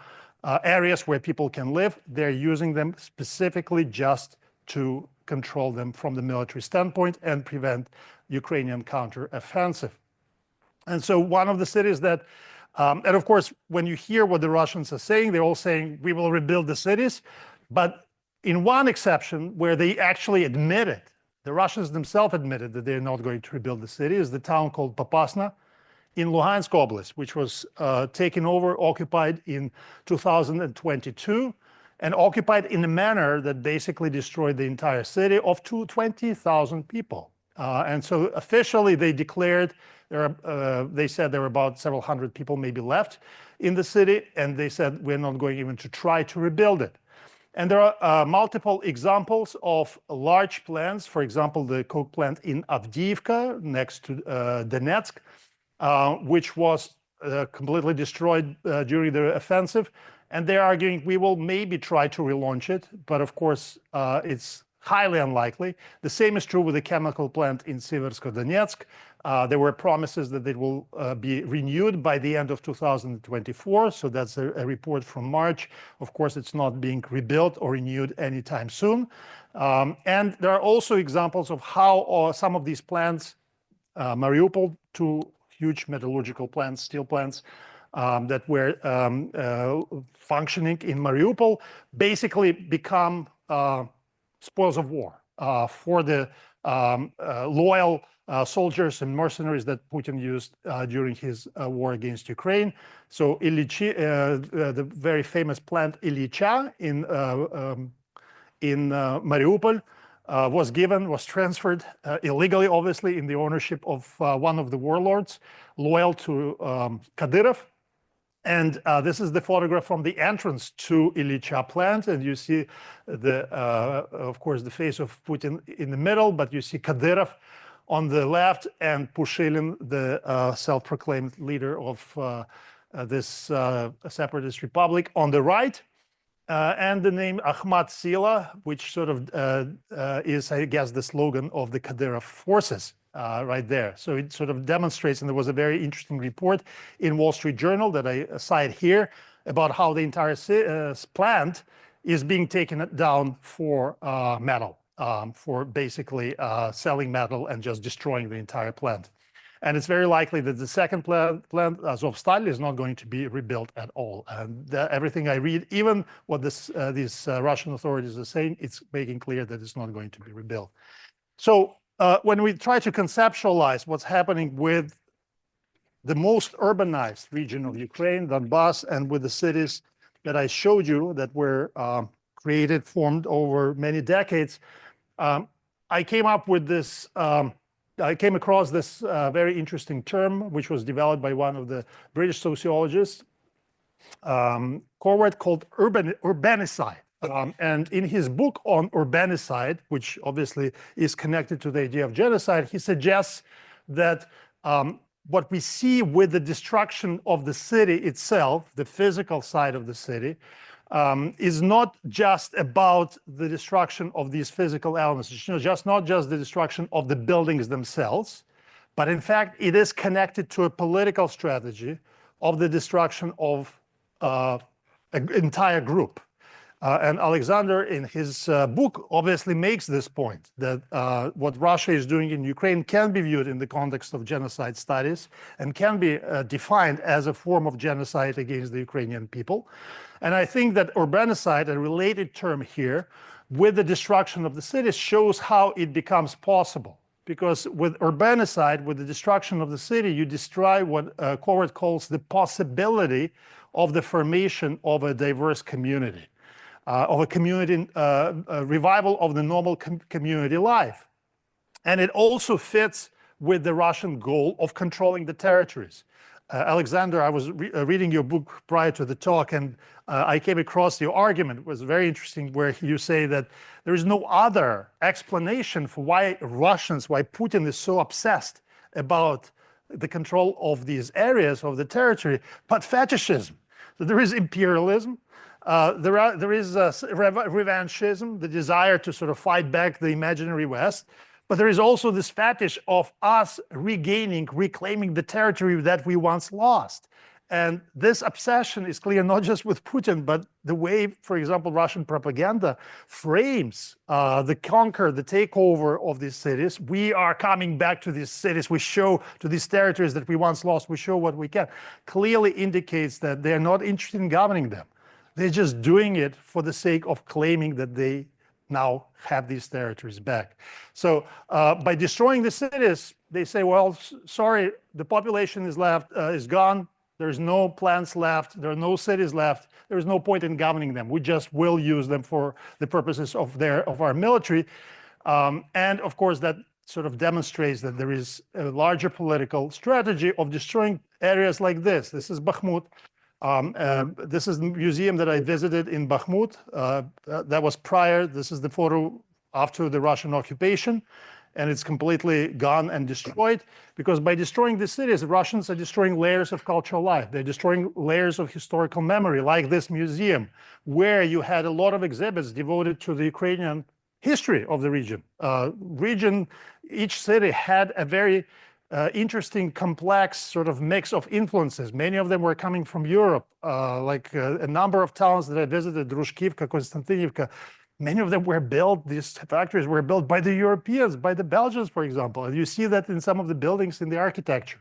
areas where people can live. They're using them specifically just to control them from the military standpoint and prevent Ukrainian counteroffensive. And so one of the cities that, and of course, when you hear what the Russians are saying, they're all saying, we will rebuild the cities. But in one exception where they actually admitted, the Russians themselves admitted that they're not going to rebuild the city, is the town called Popasna in Luhansk Oblast, which was taken over, occupied in 2022, and occupied in a manner that basically destroyed the entire city of 20,000 people. And so officially they declared, they said there were about several hundred people maybe left in the city, and they said we're not going even to try to rebuild it. And there are multiple examples of large plants, for example, the coke plant in Avdiivka next to Donetsk, which was completely destroyed during the offensive. And they're arguing we will maybe try to relaunch it, but of course it's highly unlikely. The same is true with the chemical plant in Seversko-Donetsk. There were promises that it will be renewed by the end of 2024. So that's a report from March. Of course, it's not being rebuilt or renewed anytime soon. And there are also examples of how some of these plants, Mariupol, two huge metallurgical plants, steel plants, that were functioning in Mariupol, basically become spoils of war for the loyal soldiers and mercenaries that Putin used during his war against Ukraine. So the very famous plant Ilyicha in Mariupol was transferred illegally, obviously, in the ownership of one of the warlords loyal to Kadyrov. And this is the photograph from the entrance to Ilyicha plant. And you see, of course, the face of Putin in the middle, but you see Kadyrov on the left and Pushilin, the self-proclaimed leader of this separatist republic, on the right. And the name Akhmat Sila, which sort of is, I guess, the slogan of the Kadyrov forces. Right there. So it sort of demonstrates, and there was a very interesting report in Wall Street Journal that I cite here about how the entire plant is being taken down for metal, for basically selling metal and just destroying the entire plant. And it's very likely that the second plant Azovstal, is not going to be rebuilt at all. And everything I read, even what these Russian authorities are saying, it's making clear that it's not going to be rebuilt. So when we try to conceptualize what's happening with the most urbanized region of Ukraine, Donbas, and with the cities that I showed you that were formed over many decades, I came up with this, I came across this very interesting term, which was developed by one of the British sociologists, Corward, called urbanicide. And in his book on urbanicide, which obviously is connected to the idea of genocide, he suggests that what we see with the destruction of the city itself, the physical side of the city, is not just about the destruction of these physical elements. It's not just the destruction of the buildings themselves, but in fact, it is connected to a political strategy of the destruction of an entire group. And Alexander, in his book, obviously makes this point, that what Russia is doing in Ukraine can be viewed in the context of genocide studies and can be defined as a form of genocide against the Ukrainian people. And I think that urbanicide, a related term here, with the destruction of the cities, shows how it becomes possible. Because with urbanicide, with the destruction of the city, you destroy what Corward calls the possibility of the formation of a diverse community. Of a community, a revival of the normal community life. And it also fits with the Russian goal of controlling the territories. Alexander, I was reading your book prior to the talk, and I came across your argument. It was very interesting, where you say that there is no other explanation for why Putin is so obsessed about the control of these areas of the territory, but fetishism. So there is imperialism. There is revanchism, the desire to sort of fight back the imaginary West, but there is also this fetish of us reclaiming the territory that we once lost. And this obsession is clear not just with Putin, but the way, for example, Russian propaganda frames the takeover of these cities. We are coming back to these cities. We show to these territories that we once lost. We show what we can. Clearly indicates that they are not interested in governing them. They're just doing it for the sake of claiming that they now have these territories back. So by destroying the cities, they say, well, sorry, the population is gone. There's no plants left. There are no cities left. There's no point in governing them. We just will use them for the purposes of our military. And of course, that sort of demonstrates that there is a larger political strategy of destroying areas like this. This is Bakhmut. This is the museum that I visited in Bakhmut. That was prior. This is the photo after the Russian occupation, and it's completely gone and destroyed, because by destroying the cities, the Russians are destroying layers of cultural life. They're destroying layers of historical memory, like this museum, where you had a lot of exhibits devoted to the Ukrainian history of the region. Each city had a very interesting, complex sort of mix of influences. Many of them were coming from Europe, like a number of towns that I visited, Drushkivka, Konstantinivka. Many of them were built, these factories were built by the Europeans, by the Belgians, for example. And you see that in some of the buildings in the architecture.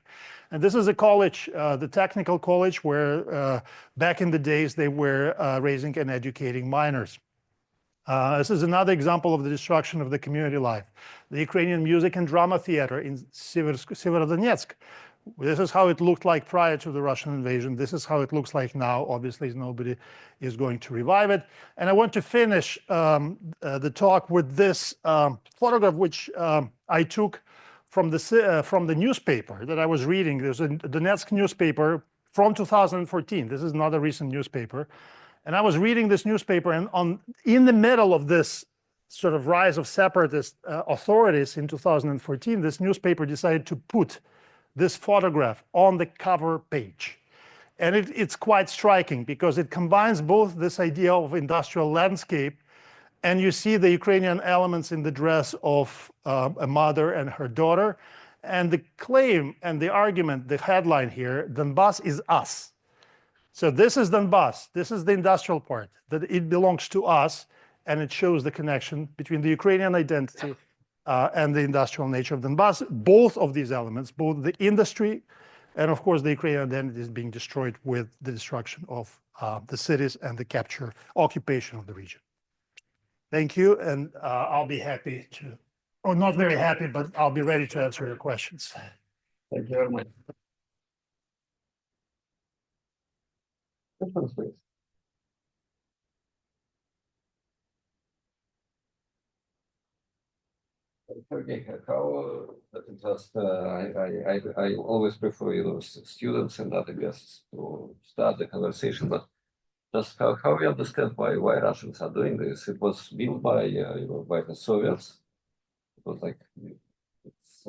And this is a college, the technical college, where back in the days they were raising and educating miners. This is another example of the destruction of the community life. The Ukrainian Music and Drama Theater in Severodonetsk. This is how it looked like prior to the Russian invasion. This is how it looks like now. Obviously, nobody is going to revive it. And I want to finish the talk with this photograph, which I took from the newspaper that I was reading. There's a Donetsk newspaper from 2014. This is not a recent newspaper. And I was reading this newspaper, and in the middle of this sort of rise of separatist authorities in 2014, this newspaper decided to put this photograph on the cover page. And it's quite striking, because it combines both this idea of industrial landscape, and you see the Ukrainian elements in the dress of a mother and her daughter. And the claim and the argument, the headline here, Donbas is us. So this is Donbas. This is the industrial part, that it belongs to us, and it shows the connection between the Ukrainian identity and the industrial nature of Donbas. Both of these elements, both the industry and of course the Ukrainian identity is being destroyed with the destruction of the cities and the capture, occupation of the region. Thank you, and I'll be happy to, or not very happy, but I'll be ready to answer your questions. Thank you very much. Questions, please. Okay, how just I always prefer students and other guests to start the conversation, but just how we understand why Russians are doing this? It was built by by the Soviets. It was like it's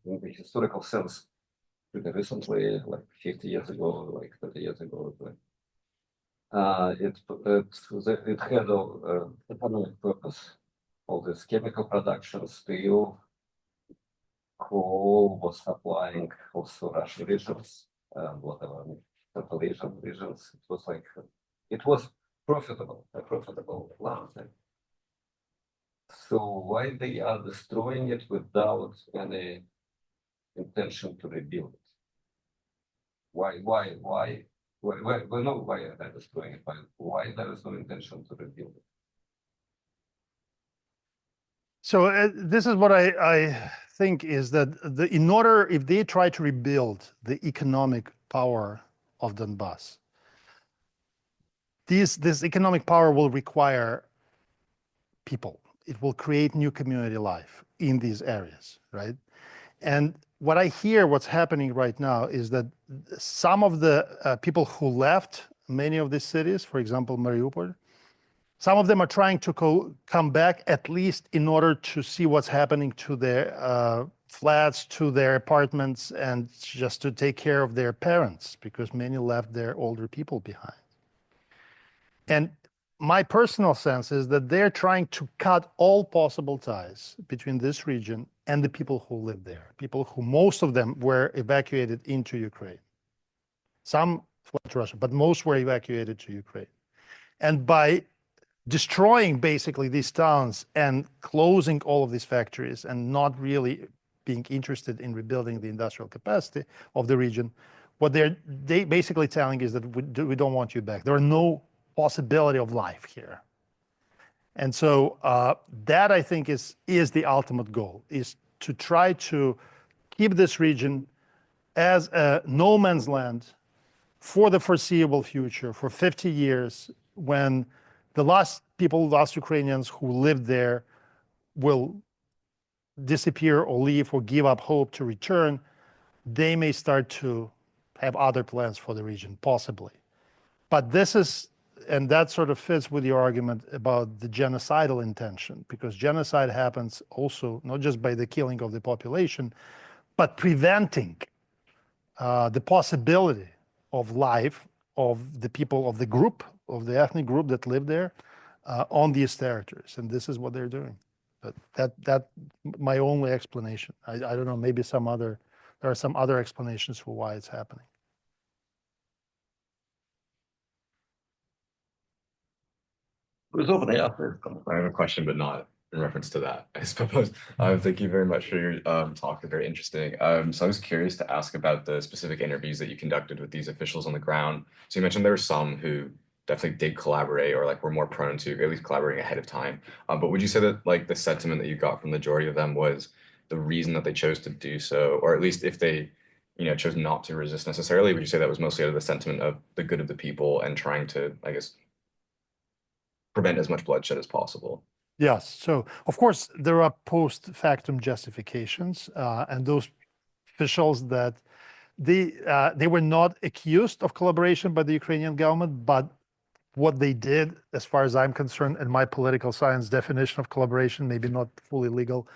in the historical sense pretty recently, like 50 years ago, like 30 years ago. It had an economic purpose. All this chemical production, steel, coal was supplying also Russian regions, whatever, Central Asian regions. It was like, it was profitable, a profitable land. So why they are destroying it without any intention to rebuild it? Why we know why they're destroying it, but why there is no intention to rebuild it? So this is what I think is that in order, if they try to rebuild the economic power of Donbas, this economic power will require people. It will create new community life in these areas, right? And what I hear, what's happening right now is that some of the people who left many of these cities, for example, Mariupol, some of them are trying to come back at least in order to see what's happening to their flats, to their apartments, and just to take care of their parents, because many left their older people behind. And my personal sense is that they're trying to cut all possible ties between this region and the people who live there, people who, most of them were evacuated into Ukraine. Some fled to Russia, but most were evacuated to Ukraine. And by destroying basically these towns and closing all of these factories and not really being interested in rebuilding the industrial capacity of the region, what they're basically telling is that we don't want you back. There are no possibility of life here. And so that I think is the ultimate goal, is to try to keep this region as a no man's land for the foreseeable future, for 50 years, when the last Ukrainians who lived there will disappear or leave or give up hope to return, they may start to have other plans for the region, possibly. But this is, and that sort of fits with your argument about the genocidal intention, because genocide happens also not just by the killing of the population, but preventing the possibility of life of the people of the group, of the ethnic group that live there on these territories. And this is what they're doing. But that my only explanation. I don't know, maybe there are some other explanations for why it's happening. Yeah. I have a question, but not in reference to that, I suppose. Thank you very much for your talk. It's very interesting. So I was curious to ask about the specific interviews that you conducted with these officials on the ground. So you mentioned there were some who definitely did collaborate, or like were more prone to at least collaborating ahead of time. But would you say that like the sentiment that you got from the majority of them was the reason that they chose to do so, or at least if they chose not to resist necessarily, would you say that was mostly out of the sentiment of the good of the people and trying to, I guess, prevent as much bloodshed as possible? Yes. So, of course, there are post factum justifications, and those officials that they were not accused of collaboration by the Ukrainian government, but what they did, as far as I'm concerned, and my political science definition of collaboration, maybe not fully legal,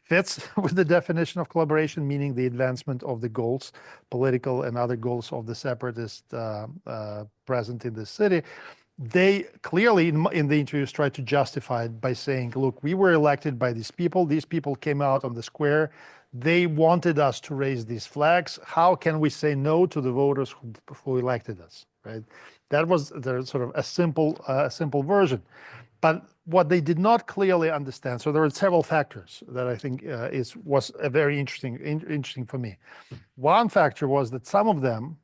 fits with the definition of collaboration, meaning the advancement of the goals, political and other goals of the separatists present in the city. They clearly, in the interviews, tried to justify it by saying, look, we were elected by these people. These people came out on the square. They wanted us to raise these flags. How can we say no to the voters who elected us, right? That was the sort of a simple version. But what they did not clearly understand, so there are several factors that I think was a very interesting for me. One factor was that some of them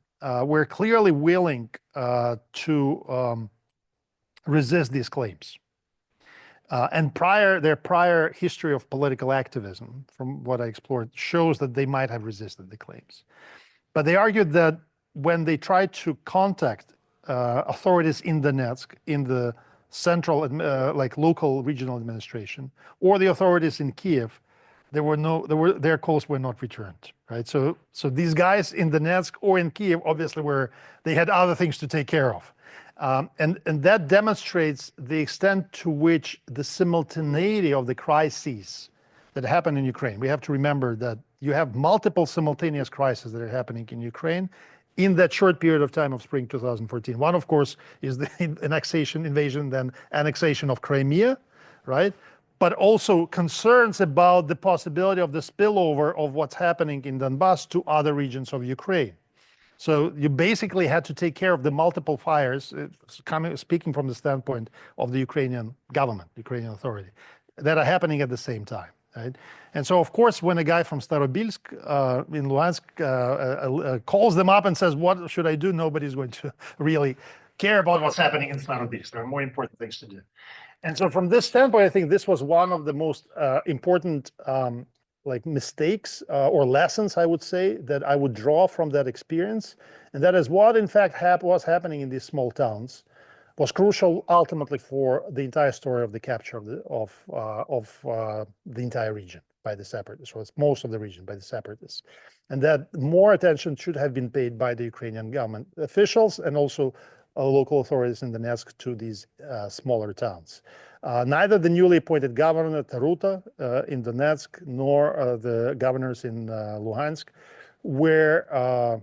were clearly willing to resist these claims. And their prior history of political activism, from what I explored, shows that they might have resisted the claims. But they argued that when they tried to contact authorities in Donetsk, in the central, like local regional administration, or the authorities in Kiev, their calls were not returned, right? So these guys in Donetsk or in Kiev obviously they had other things to take care of. And that demonstrates the extent to which the simultaneity of the crises that happen in Ukraine. We have to remember that you have multiple simultaneous crises that are happening in Ukraine in that short period of time of spring 2014. One, of course, is the invasion, then annexation of Crimea, right? But also concerns about the possibility of the spillover of what's happening in Donbas to other regions of Ukraine. So you basically had to take care of the multiple fires, speaking from the standpoint of the Ukrainian government, Ukrainian authority, that are happening at the same time, right? And so, of course, when a guy from Starobilsk in Luhansk calls them up and says, what should I do? Nobody's going to really care about what's happening in Starobilsk. There are more important things to do. And so from this standpoint, I think this was one of the most important like mistakes or lessons, I would say, that I would draw from that experience. And that is what, in fact, was happening in these small towns was crucial ultimately for the entire story of the capture of the entire region by the separatists, or it's most of the region by the separatists. And that more attention should have been paid by the Ukrainian government officials and also local authorities in Donetsk to these smaller towns. Neither the newly appointed governor, Taruta, in Donetsk, nor the governors in Luhansk were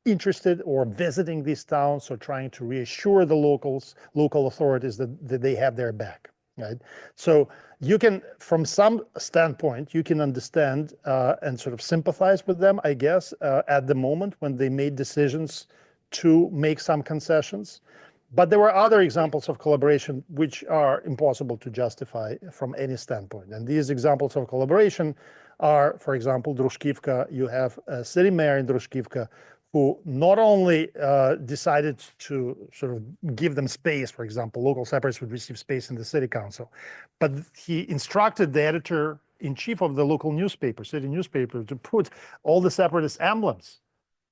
interested or visiting these towns or trying to reassure the local authorities that they have their back, right? So you can, from some standpoint, you can understand and sort of sympathize with them, I guess, at the moment when they made decisions to make some concessions. But there were other examples of collaboration which are impossible to justify from any standpoint. And these examples of collaboration are, for example, Drushkivka. You have a city mayor in Drushkivka who not only decided to sort of give them space, for example, local separatists would receive space in the city council, but he instructed the editor-in-chief of the local newspaper, city newspaper, to put all the separatist emblems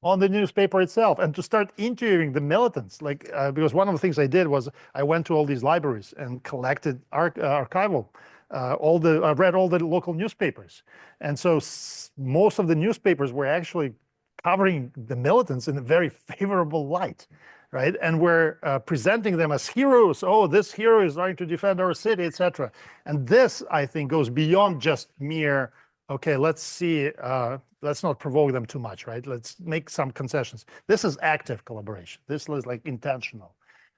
on the newspaper itself and to start interviewing the militants. Like, because one of the things I did was I went to all these libraries and collected archival, read all the local newspapers. And so most of the newspapers were actually covering the militants in a very favorable light, right? And we're presenting them as heroes. Oh, this hero is trying to defend our city, etc. And this, I think, goes beyond just mere, okay, let's see, let's not provoke them too much, right? Let's make some concessions. This is active collaboration. This is like intentional.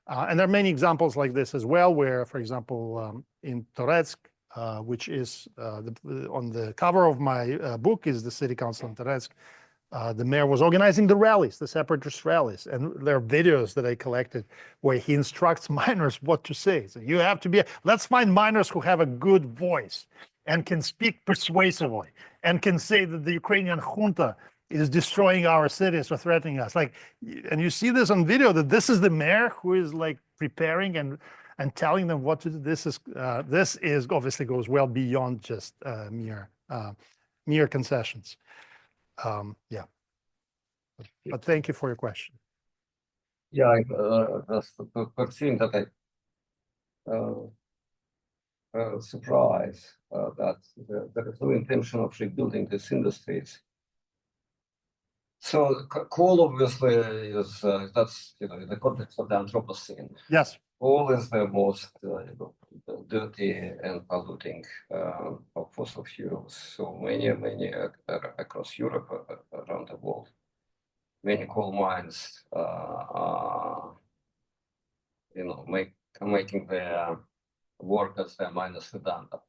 And there are many examples like this as well, where, for example, in Toretsk, which is on the cover of my book is the city council in Toretsk. The mayor was organizing the rallies, the separatist rallies, and there are videos that I collected where he instructs miners what to say. So you have to let's find miners who have a good voice and can speak persuasively and can say that the Ukrainian junta is destroying our cities or threatening us. Like, and you see this on video that this is the mayor who is like preparing and telling them what to do. This is obviously goes well beyond just mere concessions. Yeah, but thank you for your question. Yeah, I perceive that surprise that there is no intention of rebuilding these industries. So coal obviously is that's in the context of the Anthropocene. Yes. Coal is the most dirty and polluting of fossil fuels. So many across Europe, around the world, many coal mines are making their workers, their miners redundant,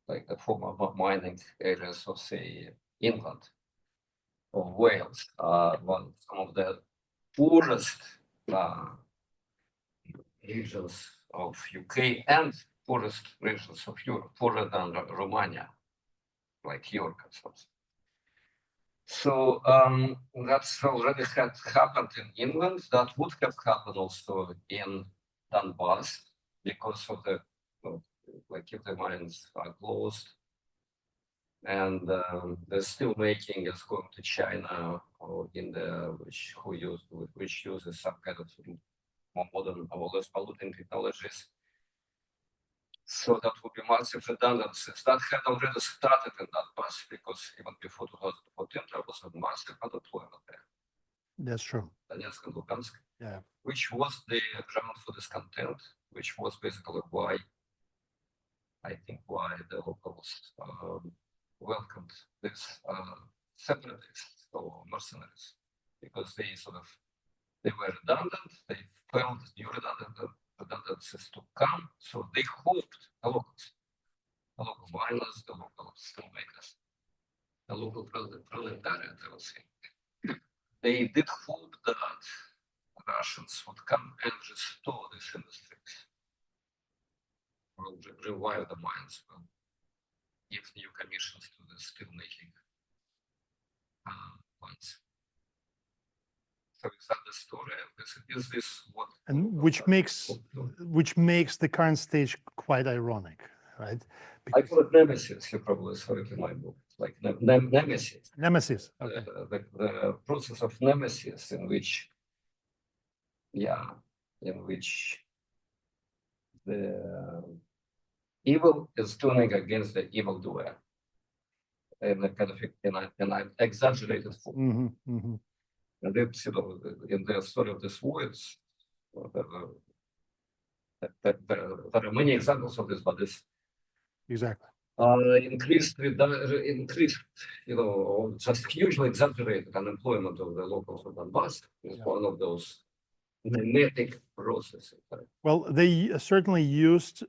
like the former mining areas of, say, England or Wales are some of the poorest regions of UK and poorest regions of Europe, poorer than Romania, like York and so on. So that's already had happened in England. That would have happened also in Donbas because of the, like if the mines are closed and the steel making is going to China or which uses some kind of more modern or less polluting technologies. So that would be massive redundancies. That had already started in Donbas because even before 2014 there was a massive unemployment there. That's true. Donetsk and Lugansk, Yeah. which was the ground for discontent, which was basically why I think the locals welcomed these separatists or mercenaries, because they were redundant, they felt new redundancies to come, so they hoped the local miners, the local steelmakers, the local proletariat, I would say, they did hope that Russians would come and restore these industries, will revive the mines, will give new commissions to the steelmaking plants. So is that the story? Is this what? And which makes the current stage quite ironic, right? I call it nemesis. You probably saw it in my book, like nemesis. Nemesis. Okay. The process of nemesis, in which the evil is turning against the evildoer in a kind of in an exaggerated form. And it's, in the story of this war, there are many examples of this, but this Exactly. increased, just hugely exaggerated unemployment of the locals of Donbas is one of those mimetic processes. Well, they certainly used,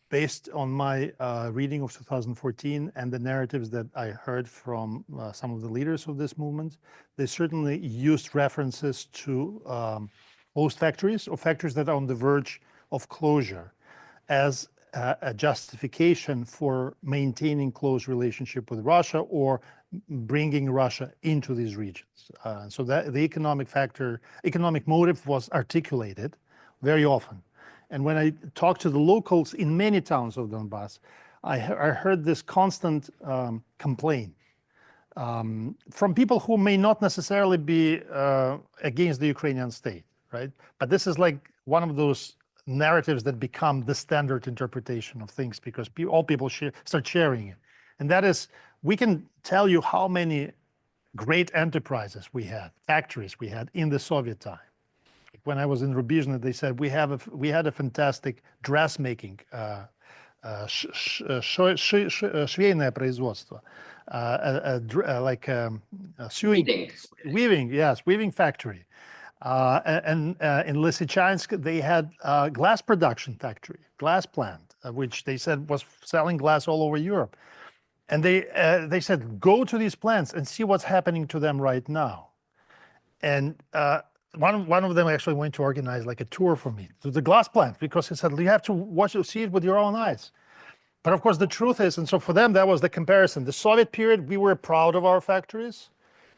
based on my reading of 2014 and the narratives that I heard from some of the leaders of this movement, they certainly used references to closed factories or factories that are on the verge of closure as a justification for maintaining close relationship with Russia or bringing Russia into these regions. So that the economic motive was articulated very often. And when I talked to the locals in many towns of Donbas, I heard this constant complaint from people who may not necessarily be against the Ukrainian state, right? But this is like one of those narratives that become the standard interpretation of things because all people start sharing it. And that is, we can tell you how many great enterprises we had, factories we had in the Soviet time. When I was in Rubizhny, they said we had a fantastic dressmaking, швейное производство, like sewing, weaving factory. And in Lysychansk, they had a glass production factory, glass plant, which they said was selling glass all over Europe. And they said, go to these plants and see what's happening to them right now. And one of them actually went to organize like a tour for me to the glass plant because he said, you have to see it with your own eyes. But of course, the truth is, and so for them, that was the comparison. The Soviet period, we were proud of our factories.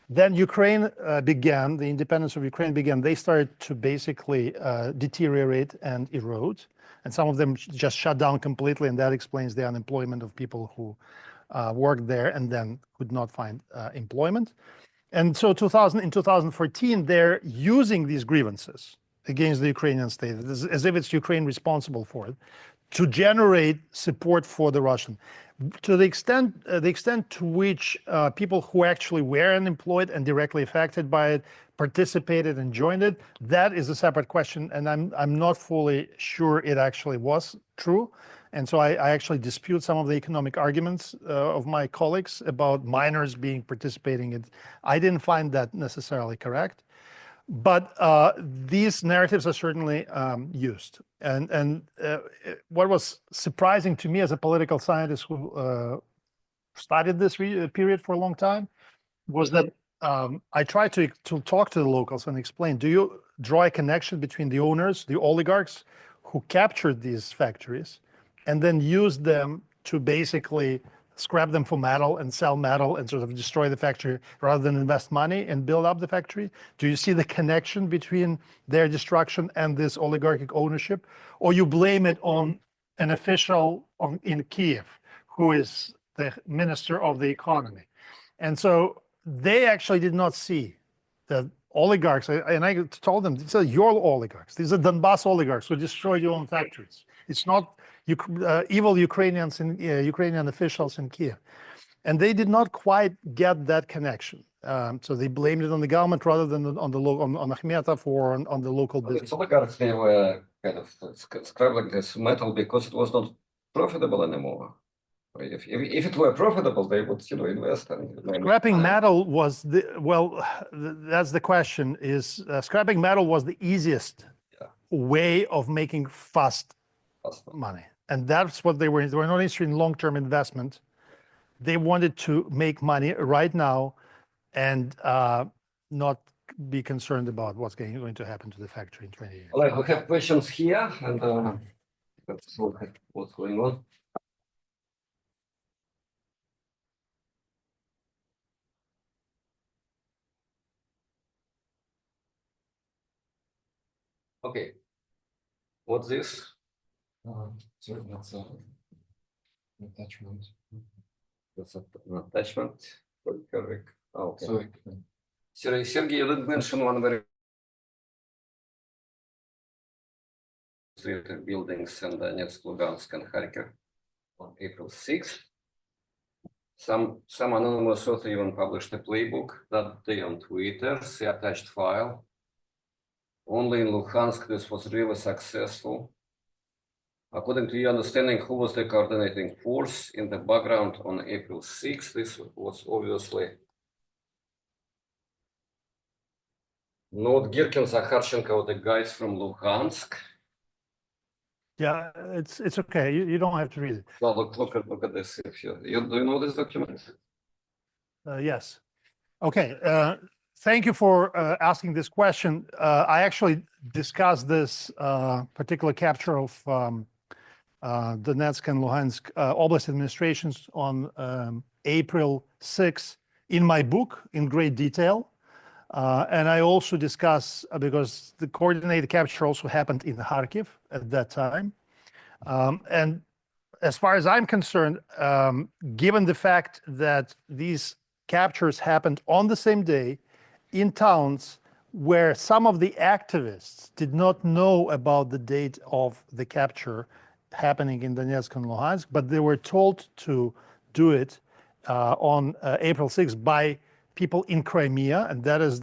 Then Ukraine began, the independence of Ukraine began. They started to basically deteriorate and erode. And some of them just shut down completely. And that explains the unemployment of people who worked there and then could not find employment. And so in 2014, they're using these grievances against the Ukrainian state, as if it's Ukraine responsible for it, to generate support for the Russian. To the extent to which people who actually were unemployed and directly affected by it participated and joined it, that is a separate question, and I'm not fully sure it actually was true. And so I actually dispute some of the economic arguments of my colleagues about miners participating in. I didn't find that necessarily correct, but these narratives are certainly used. And what was surprising to me as a political scientist who studied this period for a long time, was that I tried to talk to the locals and explain, do you draw a connection between the owners, the oligarchs who captured these factories and then used them to basically scrap them for metal and sell metal and sort of destroy the factory rather than invest money and build up the factory? Do you see the connection between their destruction and this oligarchic ownership? Or you blame it on an official in Kiev who is the minister of the economy? And so they actually did not see the oligarchs, and I told them, these are your oligarchs. These are Donbas oligarchs who destroyed your own factories. It's not evil Ukrainians and Ukrainian officials in Kiev. And they did not quite get that connection. So they blamed it on the government rather than on Akhmetov or on the local business. The oligarchs, they were kind of scrapping this metal because it was not profitable anymore. If it were profitable, they would, invest. Scrapping metal was that's the question. Is scrapping metal was the easiest way of making fast money, and that's what they were. They were not interested in long-term investment. They wanted to make money right now, and not be concerned about what's going to happen to the factory in 20 years. All right, we have questions here, and let's look at what's going on. Okay, what's this? So that's an attachment. That's an attachment. Okay. So Serhiy, you did mention one very buildings in Donetsk, Lugansk, and Kharkiv on April 6th. Some anonymous author even published a playbook that day on Twitter, the attached file. Only in Luhansk this was really successful. According to your understanding, who was the coordinating force in the background on April 6th? This was obviously not Girkin, Zakharchenko, or the guys from Luhansk. Yeah, it's okay. You don't have to read it. Well, look at this. If do you know this document? Yes. Okay. Thank you for asking this question. I actually discussed this particular capture of Donetsk and Luhansk Oblast administrations on April 6th in my book in great detail. And I also discuss, because the coordinated capture also happened in Kharkiv at that time. And as far as I'm concerned, given the fact that these captures happened on the same day in towns where some of the activists did not know about the date of the capture happening in Donetsk and Luhansk, but they were told to do it on April 6th by people in Crimea. And that is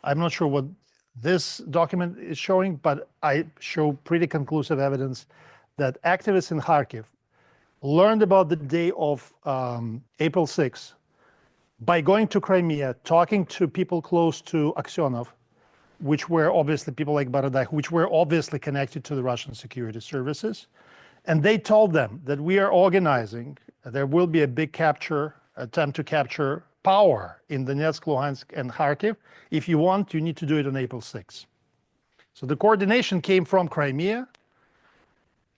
I'm not sure what this document is showing, but I show pretty conclusive evidence that activists in Kharkiv learned about the day of April 6th by going to Crimea, talking to people close to Aksyonov, which were obviously people like Baraday, which were obviously connected to the Russian security services. And they told them that we are organizing, there will be a big attempt to capture power in Donetsk, Luhansk, and Kharkiv. If you want, you need to do it on April 6th. So the coordination came from Crimea.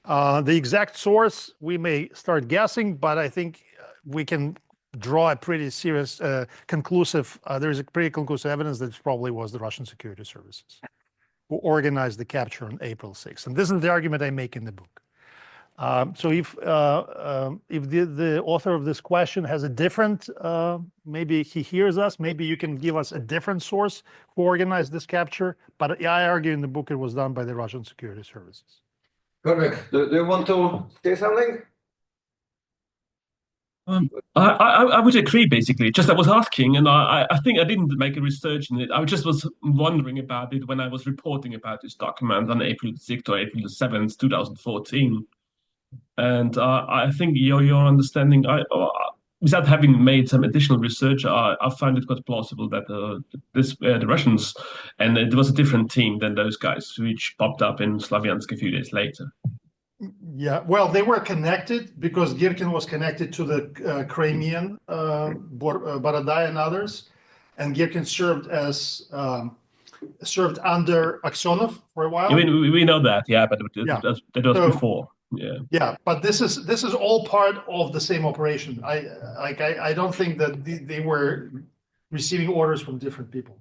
The exact source, we may start guessing, but I think we can draw a pretty serious, conclusive, there is a pretty conclusive evidence that it probably was the Russian security services who organized the capture on April 6th. And this is the argument I make in the book. So if the author of this question has a different, maybe he hears us, maybe you can give us a different source who organized this capture. But I argue in the book it was done by the Russian security services. Correct. Do you want to say something? I would agree, basically. Just I was asking, and I think I didn't make a research in it. I just was wondering about it when I was reporting about this document on April 6th or April 7th, 2014. And I think your understanding, without having made some additional research, I find it quite plausible that the Russians, and it was a different team than those guys, which popped up in Slavyansk a few days later. Yeah, well, they were connected because Girkin was connected to the Crimean Borodai and others, and Girkin served under Aksionov for a while. We know that, yeah, but Yeah. that was So- before. Yeah. Yeah, but this is all part of the same operation. I don't think that they were receiving orders from different people.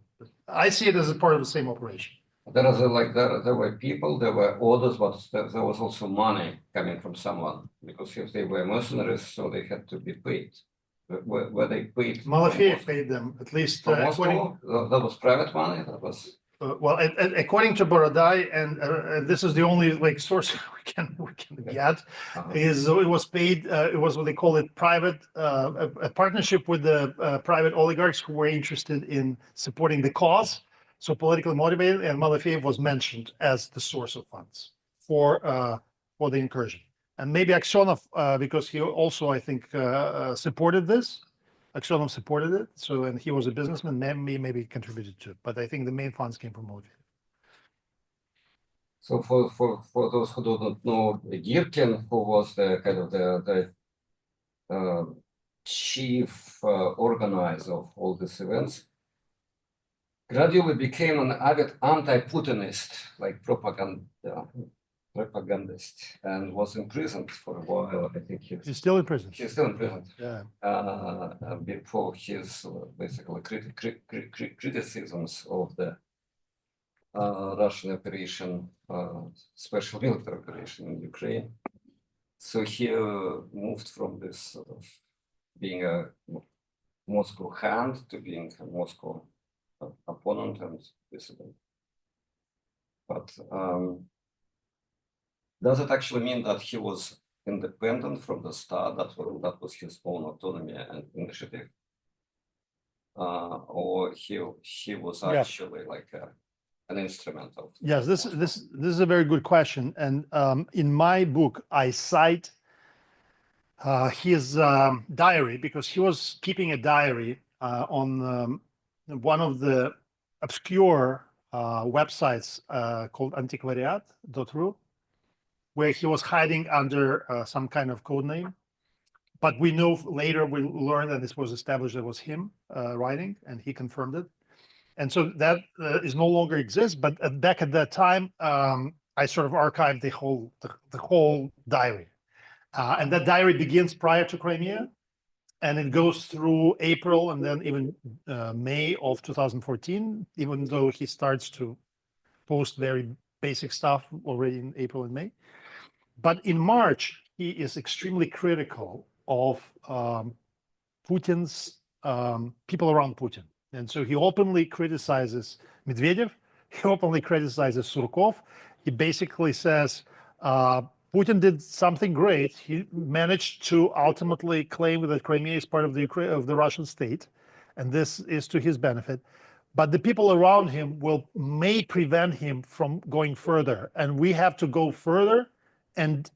I see it as a part of the same operation. There were people, there were orders, but there was also money coming from someone because if they were mercenaries, so they had to be paid. Were they paid? Malafeyev paid them, at least From according. Moscow? That was private money. That was Well, according to Borodai, and this is the only like source we can get, is it was paid. It was what they call it private, a partnership with the private oligarchs who were interested in supporting the cause, so politically motivated. And Malafeyev was mentioned as the source of funds for the incursion, and maybe Aksionov because he also I think supported this. Aksionov supported it, and he was a businessman, maybe contributed to it, but I think the main funds came from Malafeyev. so for those who don't know, Girkin, who was the kind of the chief organizer of all these events, gradually became an avid anti-Putinist, like propagandist, and was imprisoned for a while. I think He's still in prison. he's still in prison. Yeah. Before his basically criticisms of the Russian operation, special military operation in Ukraine. So he moved from this sort of being a Moscow hand to being a Moscow opponent and dissident. But does it actually mean that he was independent from the start? That was his own autonomy and initiative, or he was actually like an instrument of? Yes, this is a very good question, and in my book I cite his diary because he was keeping a diary on one of the obscure websites called antiquariat.ru, where he was hiding under some kind of code name. But we know later, we learned that this was established that it was him writing, and he confirmed it. And so that is no longer exists. But back at that time, I sort of archived the whole diary. And that diary begins prior to Crimea, and it goes through April and then even May of 2014, even though he starts to post very basic stuff already in April and May. But in March, he is extremely critical of Putin's people around Putin. And so he openly criticizes Medvedev, he openly criticizes Surkov. He basically says, Putin did something great. He managed to ultimately claim that Crimea is part of the Russian state, and this is to his benefit. But the people around him may prevent him from going further, and we have to go further and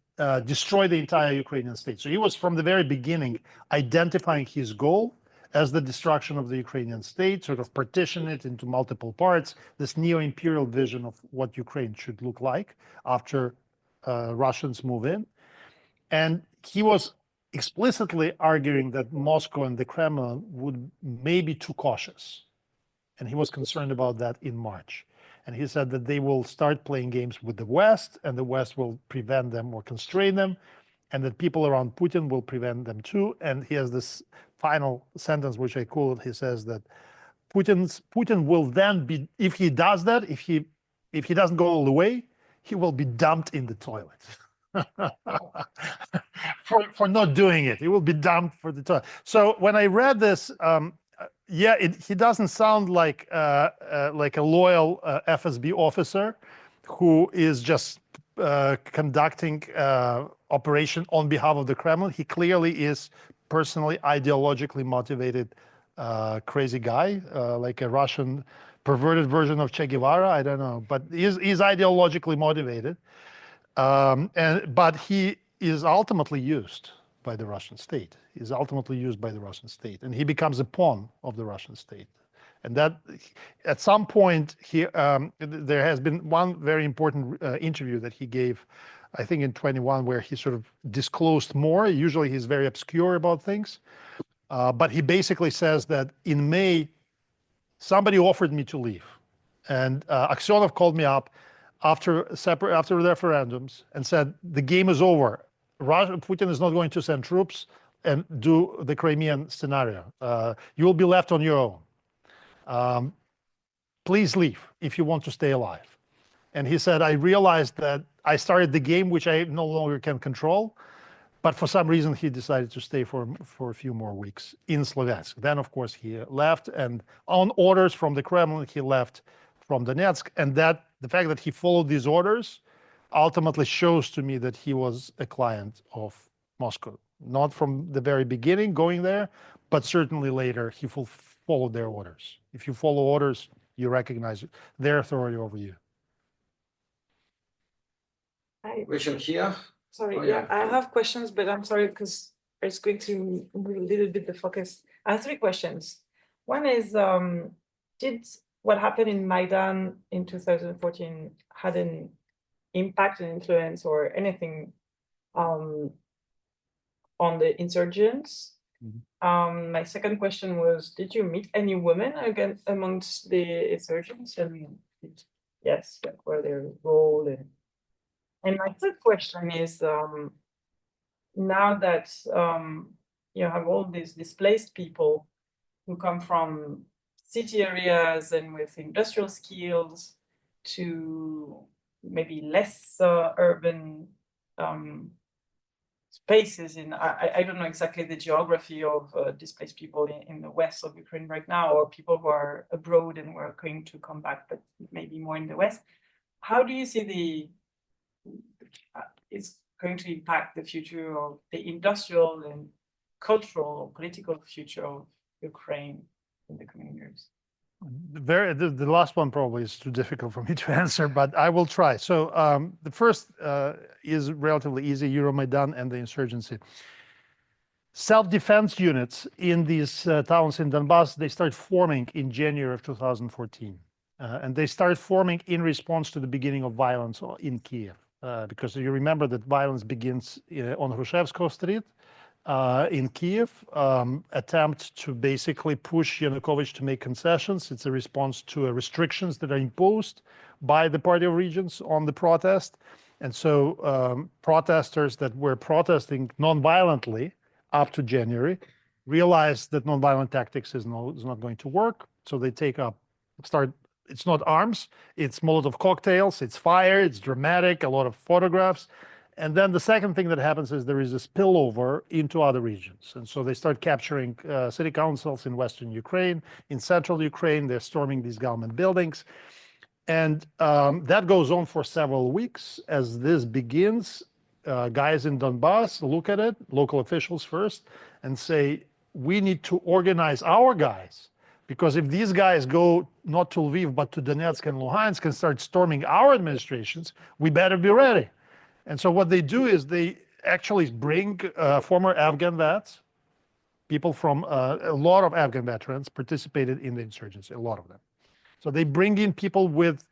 destroy the entire Ukrainian state. So he was from the very beginning identifying his goal as the destruction of the Ukrainian state, sort of partition it into multiple parts, this neo-imperial vision of what Ukraine should look like after Russians move in. And he was explicitly arguing that Moscow and the Kremlin would maybe too cautious. And he was concerned about that in March. And he said that they will start playing games with the West, and the West will prevent them or constrain them, and that people around Putin will prevent them too. And he has this final sentence, which I quote. He says that Putin will then be, if he does that, if he doesn't go all the way, he will be dumped in the toilet. for not doing it. He will be dumped for the toilet. So when I read this, he doesn't sound like a loyal FSB officer who is just conducting operation on behalf of the Kremlin. He clearly is personally ideologically motivated crazy guy, like a Russian perverted version of Che Guevara. I don't know, but he's ideologically motivated, but he is ultimately used by the Russian state. He's ultimately used by the Russian state, and he becomes a pawn of the Russian state. And that, at some point, there has been one very important interview that he gave I think in 21, where he sort of disclosed more. Usually he's very obscure about things. But he basically says that in May, somebody offered me to leave. And Aksyonov called me up after referendums and said, the game is over. Putin is not going to send troops and do the Crimean scenario. You will be left on your own. Please leave if you want to stay alive. And he said, I realized that I started the game, which I no longer can control. But for some reason, he decided to stay for a few more weeks in Sloviansk. Then, of course, he left, and on orders from the Kremlin, he left from Donetsk. And that the fact that he followed these orders ultimately shows to me that he was a client of Moscow. Not from the very beginning going there, but certainly later he followed their orders. If you follow orders, you recognize their authority over you. Question here. Sorry, Oh, yeah, yeah. I have questions, but I'm sorry because it's going to move a little bit the focus. I have three questions. One is, did what happened in Maidan in 2014 had an impact and influence or anything on the insurgents? My second question was, did you meet any women again amongst the insurgents? And yes, what were their role? And my third question is, now that you have all these displaced people who come from city areas and with industrial skills to maybe less urban spaces I don't know exactly the geography of displaced people in the west of Ukraine right now, or people who are abroad and were going to come back, but maybe more in the west. How do you see it's going to impact the future of the industrial and cultural, political future of Ukraine in the coming years? The last one probably is too difficult for me to answer, but I will try. So the first is relatively easy, Euromaidan and the insurgency. Self-defense units in these towns in Donbas, they start forming in January of 2014. And they start forming in response to the beginning of violence in Kiev. Because you remember that violence begins on Hrushevskoy Street in Kiev, attempt to basically push Yanukovych to make concessions. It's a response to restrictions that are imposed by the Party of Regions on the protest. And so protesters that were protesting non-violently up to January realized that non-violent tactics is not going to work. So they it's not arms, it's Molotov cocktails, it's fire, it's dramatic, a lot of photographs. And then the second thing that happens is there is a spillover into other regions. And so they start capturing city councils in Western Ukraine, in Central Ukraine, they're storming these government buildings. And that goes on for several weeks. As this begins, guys in Donbas look at it, local officials first, and say, we need to organize our guys. Because if these guys go not to Lviv, but to Donetsk and Luhansk and start storming our administrations, we better be ready. And so what they do is they actually bring former Afghan vets, people from a lot of Afghan veterans participated in the insurgency, a lot of them. So they bring in people with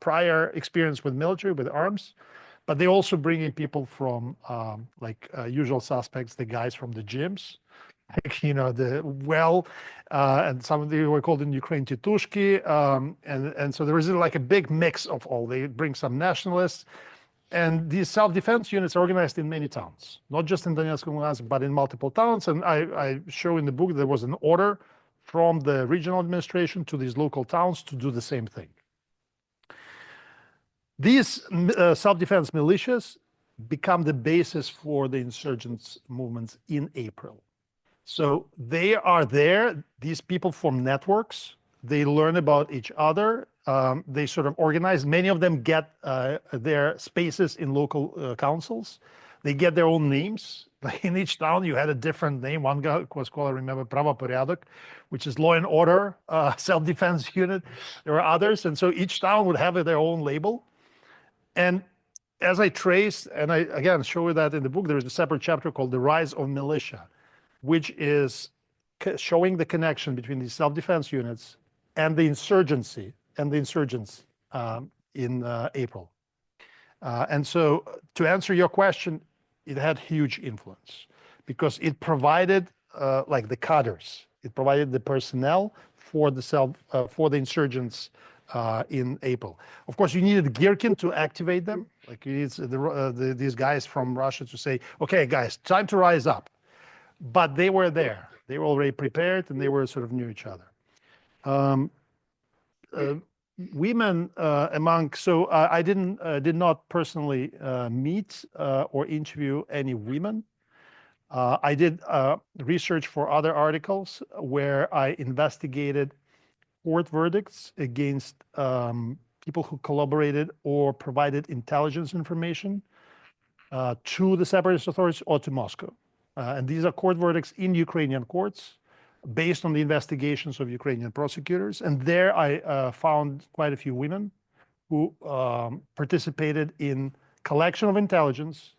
prior experience with military, with arms, but they also bring in people from usual suspects, the guys from the gyms, and some of them were called in Ukraine titushki, and so there is like a big mix of all. They bring some nationalists, and these self-defense units are organized in many towns, not just in Donetsk and Luhansk, but in multiple towns. And I show in the book there was an order from the regional administration to these local towns to do the same thing. These self-defense militias become the basis for the insurgents movements in April. So they are there, these people form networks, they learn about each other, they sort of organize, many of them get their spaces in local councils, they get their own names. Like in each town you had a different name, one guy was called, I remember, Pravo-Porядok, which is law and order, self-defense unit, there were others, and so each town would have their own label. And as I traced, and I again show you that in the book, there is a separate chapter called The Rise of Militia, which is showing the connection between these self-defense units and the insurgency and the insurgents in April. And so to answer your question, it had huge influence because it provided like the cadres, it provided the personnel for the insurgents in April. Of course, you needed Girkin to activate them. Like you need these guys from Russia to say, okay, guys, time to rise up. But they were there. They were already prepared and they were sort of knew each other. Women I did not personally meet or interview any women. I did research for other articles where I investigated court verdicts against people who collaborated or provided intelligence information to the separatist authorities or to Moscow. And these are court verdicts in Ukrainian courts based on the investigations of Ukrainian prosecutors. And there I found quite a few women who participated in collection of intelligence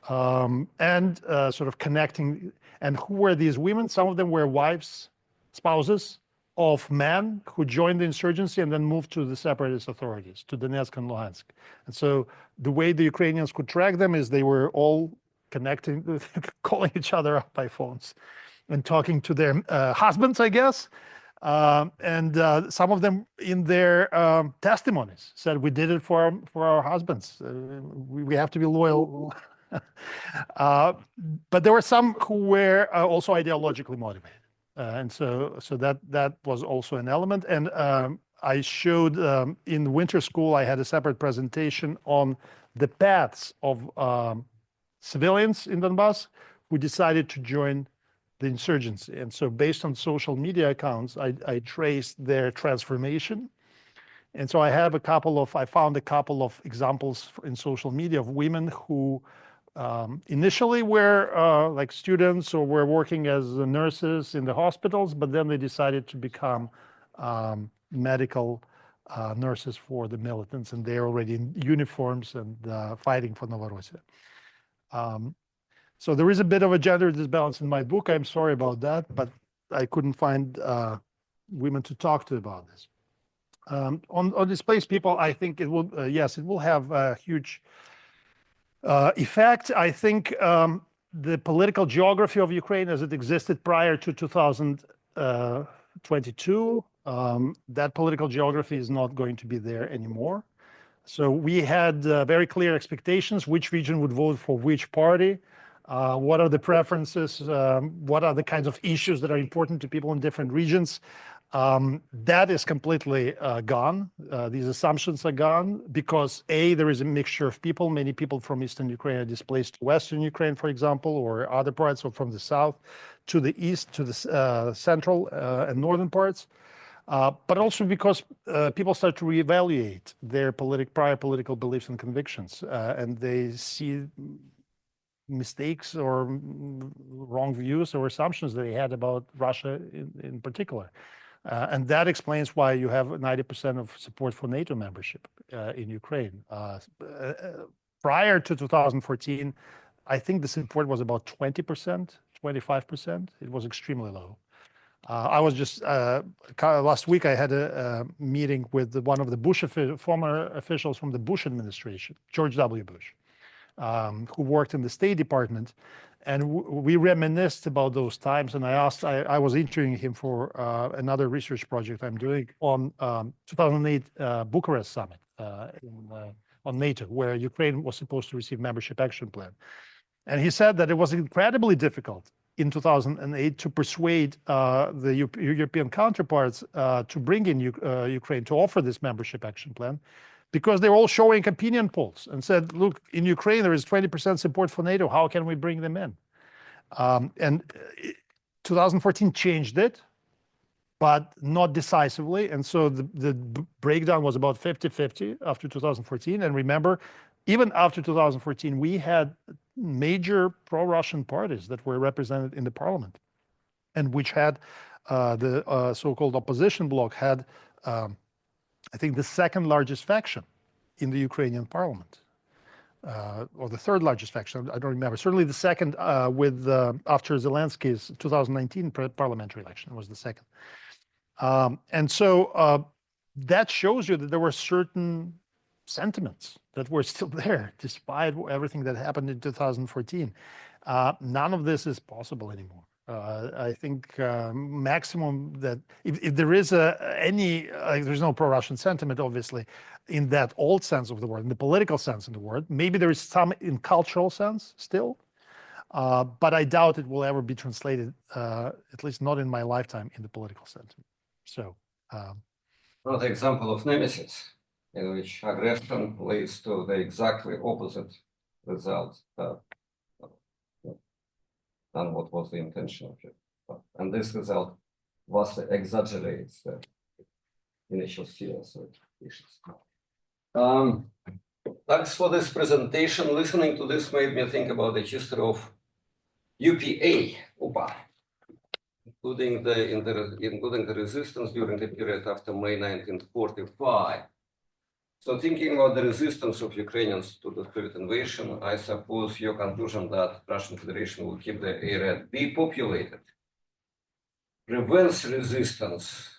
and sort of connecting. And who were these women? Some of them were wives, spouses of men who joined the insurgency and then moved to the separatist authorities, to Donetsk and Luhansk. And so the way the Ukrainians could track them is they were all connecting, calling each other up by phones and talking to their husbands, I guess. And some of them in their testimonies said, we did it for our husbands. We have to be loyal. But there were some who were also ideologically motivated. And so that was also an element. And I showed in winter school, I had a separate presentation on the paths of civilians in Donbas who decided to join the insurgency. And so based on social media accounts, I traced their transformation. And so I found a couple of examples in social media of women who initially were like students or were working as nurses in the hospitals, but then they decided to become medical nurses for the militants, and they're already in uniforms and fighting for Novorossiya. So there is a bit of a gender disbalance in my book. I'm sorry about that, but I couldn't find women to talk to about this. On displaced people, I think it will, yes, it will have a huge effect. I think the political geography of Ukraine as it existed prior to 2022, that political geography is not going to be there anymore. So we had very clear expectations, which region would vote for which party, what are the preferences, what are the kinds of issues that are important to people in different regions. That is completely gone. These assumptions are gone because there is a mixture of people. Many people from Eastern Ukraine are displaced to Western Ukraine, for example, or other parts, or from the south to the east, to the central and northern parts. But also because people start to reevaluate their prior political beliefs and convictions, and they see mistakes or wrong views or assumptions that they had about Russia in particular. And that explains why you have 90% of support for NATO membership in Ukraine. Prior to 2014, I think the support was about 20%, 25%. It was extremely low. I was just, last week I had a meeting with one of the former officials from the Bush administration, George W. Bush, who worked in the State Department. And we reminisced about those times. And I was interviewing him for another research project I'm doing on 2008 Bucharest summit on NATO, where Ukraine was supposed to receive membership action plan. And he said that it was incredibly difficult in 2008 to persuade the European counterparts to bring in Ukraine to offer this membership action plan, because they're all showing opinion polls and said, look, in Ukraine, there is 20% support for NATO. How can we bring them in? And 2014 changed it, but not decisively. And so the breakdown was about 50-50 after 2014. And remember, even after 2014, we had major pro-Russian parties that were represented in the parliament, and which had the so-called opposition bloc had I think the second largest faction in the Ukrainian parliament, or the third largest faction, I don't remember. Certainly the second after Zelensky's 2019 parliamentary election was the second. And so that shows you that there were certain sentiments that were still there despite everything that happened in 2014. None of this is possible anymore. I think maximum that if there is there's no pro-Russian sentiment, obviously, in that old sense of the word, in the political sense of the word. Maybe there is some in cultural sense still, but I doubt it will ever be translated, at least not in my lifetime, in the political sentiment. So, Another example of nemesis, in which aggression leads to the exactly opposite result than what was the intention of it. And this result vastly exaggerates the initial fears of issues. Thanks for this presentation. Listening to this made me think about the history of UPA, including the resistance during the period after May 1945. So thinking about the resistance of Ukrainians to the Soviet invasion, I suppose your conclusion that Russian Federation will keep the area depopulated prevents resistance,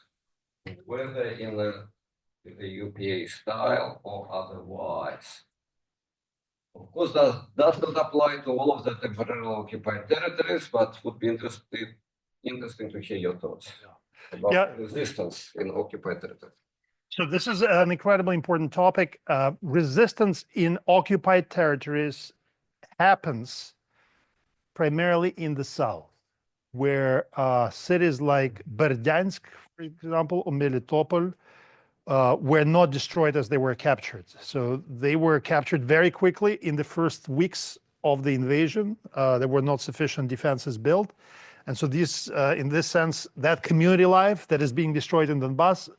whether in the UPA style or otherwise. Of course, that does not apply to all of the temporarily occupied territories, but would be interesting to hear your thoughts about resistance in occupied territories. So this is an incredibly important topic. Resistance in occupied territories happens primarily in the south, where cities like Berdyansk, for example, or Melitopol, were not destroyed as they were captured. So they were captured very quickly in the first weeks of the invasion. There were not sufficient defenses built. And so these, in this sense, that community life that is being destroyed in Donbas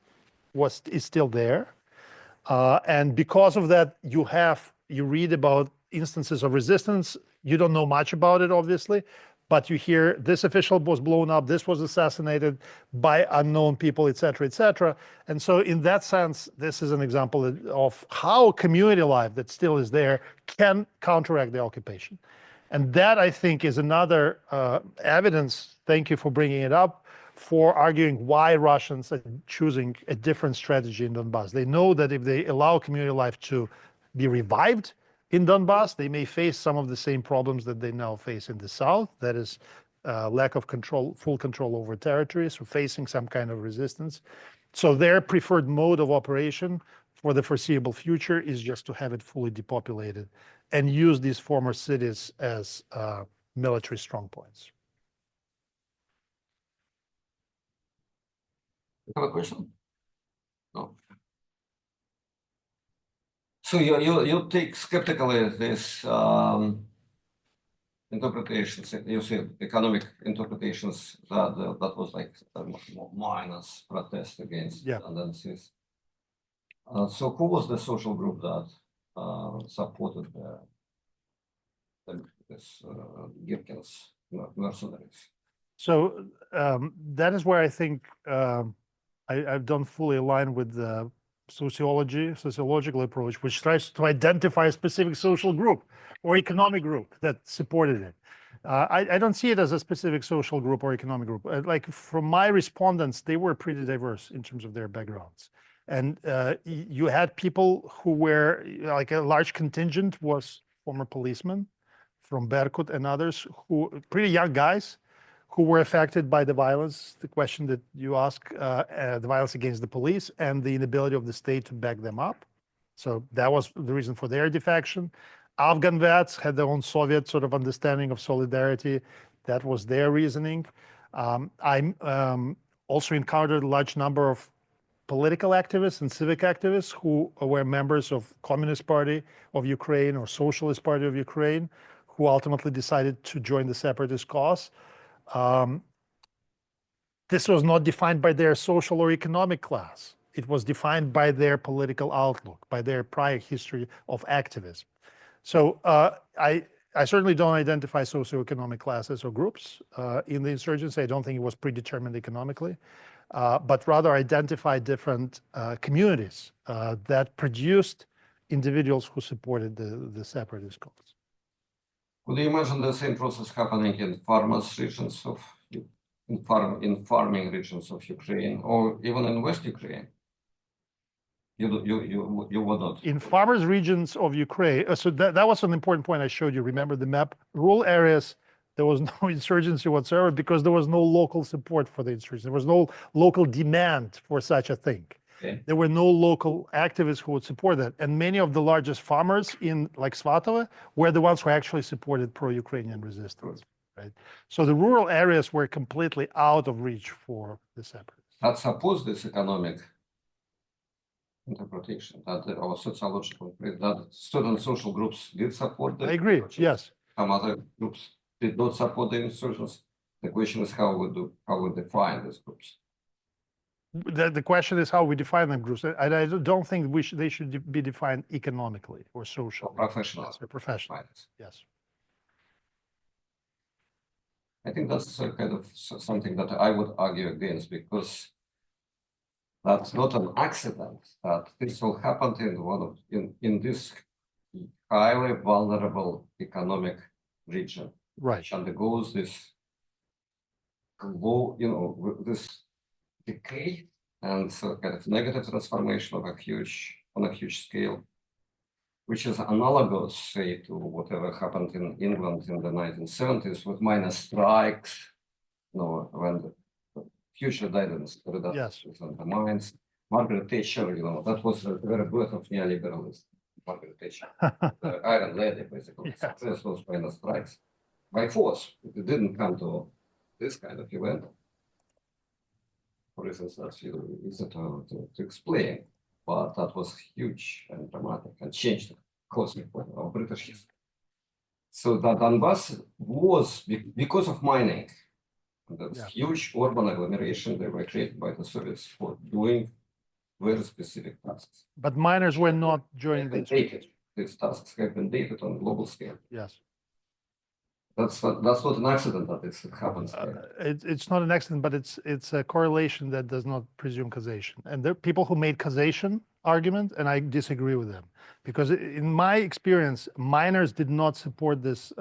is still there. And because of that, you read about instances of resistance. You don't know much about it, obviously, but you hear this official was blown up, this was assassinated by unknown people, et cetera, et cetera. And so in that sense, this is an example of how community life that still is there can counteract the occupation. And that, I think, is another evidence, thank you for bringing it up, for arguing why Russians are choosing a different strategy in Donbas. They know that if they allow community life to be revived in Donbas, they may face some of the same problems that they now face in the south, that is lack of control, full control over territories, so facing some kind of resistance. So their preferred mode of operation for the foreseeable future is just to have it fully depopulated and use these former cities as military strongpoints. You have a question? No. So you take skeptically this interpretations. You see economic interpretations that was like minus protest against tendencies. So who was the social group that supported this Girkin's mercenaries? So that is where I think I've done fully aligned with the sociological approach, which tries to identify a specific social group or economic group that supported it. I don't see it as a specific social group or economic group. Like from my respondents, they were pretty diverse in terms of their backgrounds. And you had people who were, like a large contingent was former policemen from Berkut and others, who pretty young guys, who were affected by the violence, the question that you ask, the violence against the police and the inability of the state to back them up. So that was the reason for their defection. Afghan vets had their own Soviet sort of understanding of solidarity. That was their reasoning. I also encountered a large number of political activists and civic activists who were members of Communist Party of Ukraine or Socialist Party of Ukraine, who ultimately decided to join the separatist cause. This was not defined by their social or economic class. It was defined by their political outlook, by their prior history of activism. So I certainly don't identify socioeconomic classes or groups in the insurgency. I don't think it was predetermined economically, but rather identify different communities that produced individuals who supported the separatist cause. Could you imagine the same process happening in farmers regions of in farming regions of Ukraine or even in West Ukraine? You were not. In farmers' regions of Ukraine, so that was an important point I showed you. Remember the map? Rural areas, there was no insurgency whatsoever because there was no local support for the insurgency. There was no local demand for such a thing. Okay. There were no local activists who would support that. And many of the largest farmers in like Svatove were the ones who actually supported pro-Ukrainian resistance, right? So the rural areas were completely out of reach for the separatists. That suppose this economic interpretation that our sociological that certain social groups did support the I agree, yes. some other groups did not support the insurgents. The question is how we define these groups. The question is how we define them groups. I don't think they should be defined economically or socially. Or professional. Yes, or professional. Finance. Yes. I think that's a kind of something that I would argue against because that's not an accident that this all happened in this highly vulnerable economic region. Right. Which undergoes this low, this decay and kind of negative transformation of on a huge scale, which is analogous, say, to whatever happened in England in the 1970s with minor strikes, when the future guidance reductions and the mines. Margaret Thatcher, that was the very birth of neoliberalism. Margaret Thatcher, the Iron Lady, basically, suppressed those minor strikes by force. It didn't come to this kind of event. For instance, that's easy to explain, but that was huge and dramatic and changed the cosmic of British history. So that Donbas was because of mining. That's huge urban agglomeration. They were created by the Soviets for doing very specific tasks. But miners were not joining these tasks have been dated on a global scale. Yes. That's not an accident that this happens. It's not an accident, but it's a correlation that does not presume causation. And there are people who made causation argument, and I disagree with them. Because in my experience, miners did not support this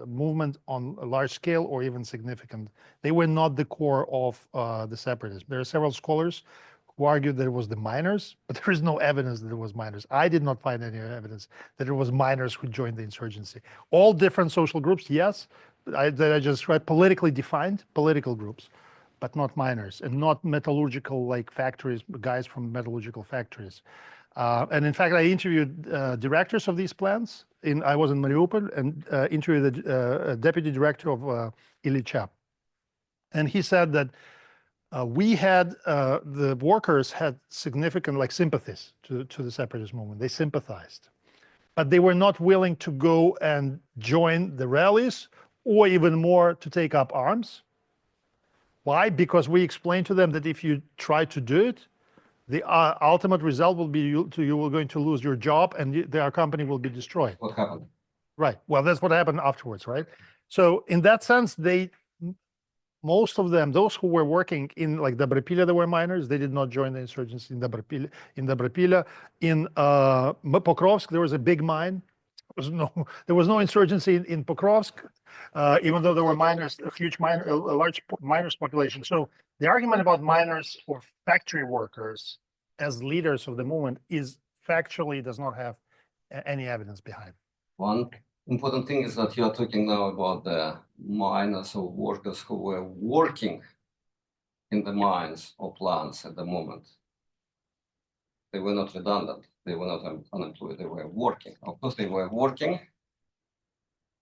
movement on a large scale or even significant. They were not the core of the separatists. There are several scholars who argued that it was the miners, but there is no evidence that it was miners. I did not find any evidence that it was miners who joined the insurgency. All different social groups, yes, that I just read, politically defined political groups, but not miners and not metallurgical like factories, guys from metallurgical factories. And in fact, I interviewed directors of these plants. I was in Mariupol and interviewed the deputy director of Illicha. And he said that we had, the workers had significant sympathies to the separatist movement. They sympathized, but they were not willing to go and join the rallies or even more to take up arms. Why? Because we explained to them that if you try to do it, the ultimate result will be you were going to lose your job and their company will be destroyed. What happened? Right. Well, that's what happened afterwards, right? So in that sense, most of them, those who were working in Dobripilya, there were miners. They did not join the insurgency in Dobripilya. In Pokrovsk, there was a big mine. There was no insurgency in Pokrovsk, even though there were miners, a large miners population. So the argument about miners or factory workers as leaders of the movement factually does not have any evidence behind. One important thing is that you are talking now about the miners or workers who were working in the mines or plants at the moment. They were not redundant. They were not unemployed. They were working. Of course, they were working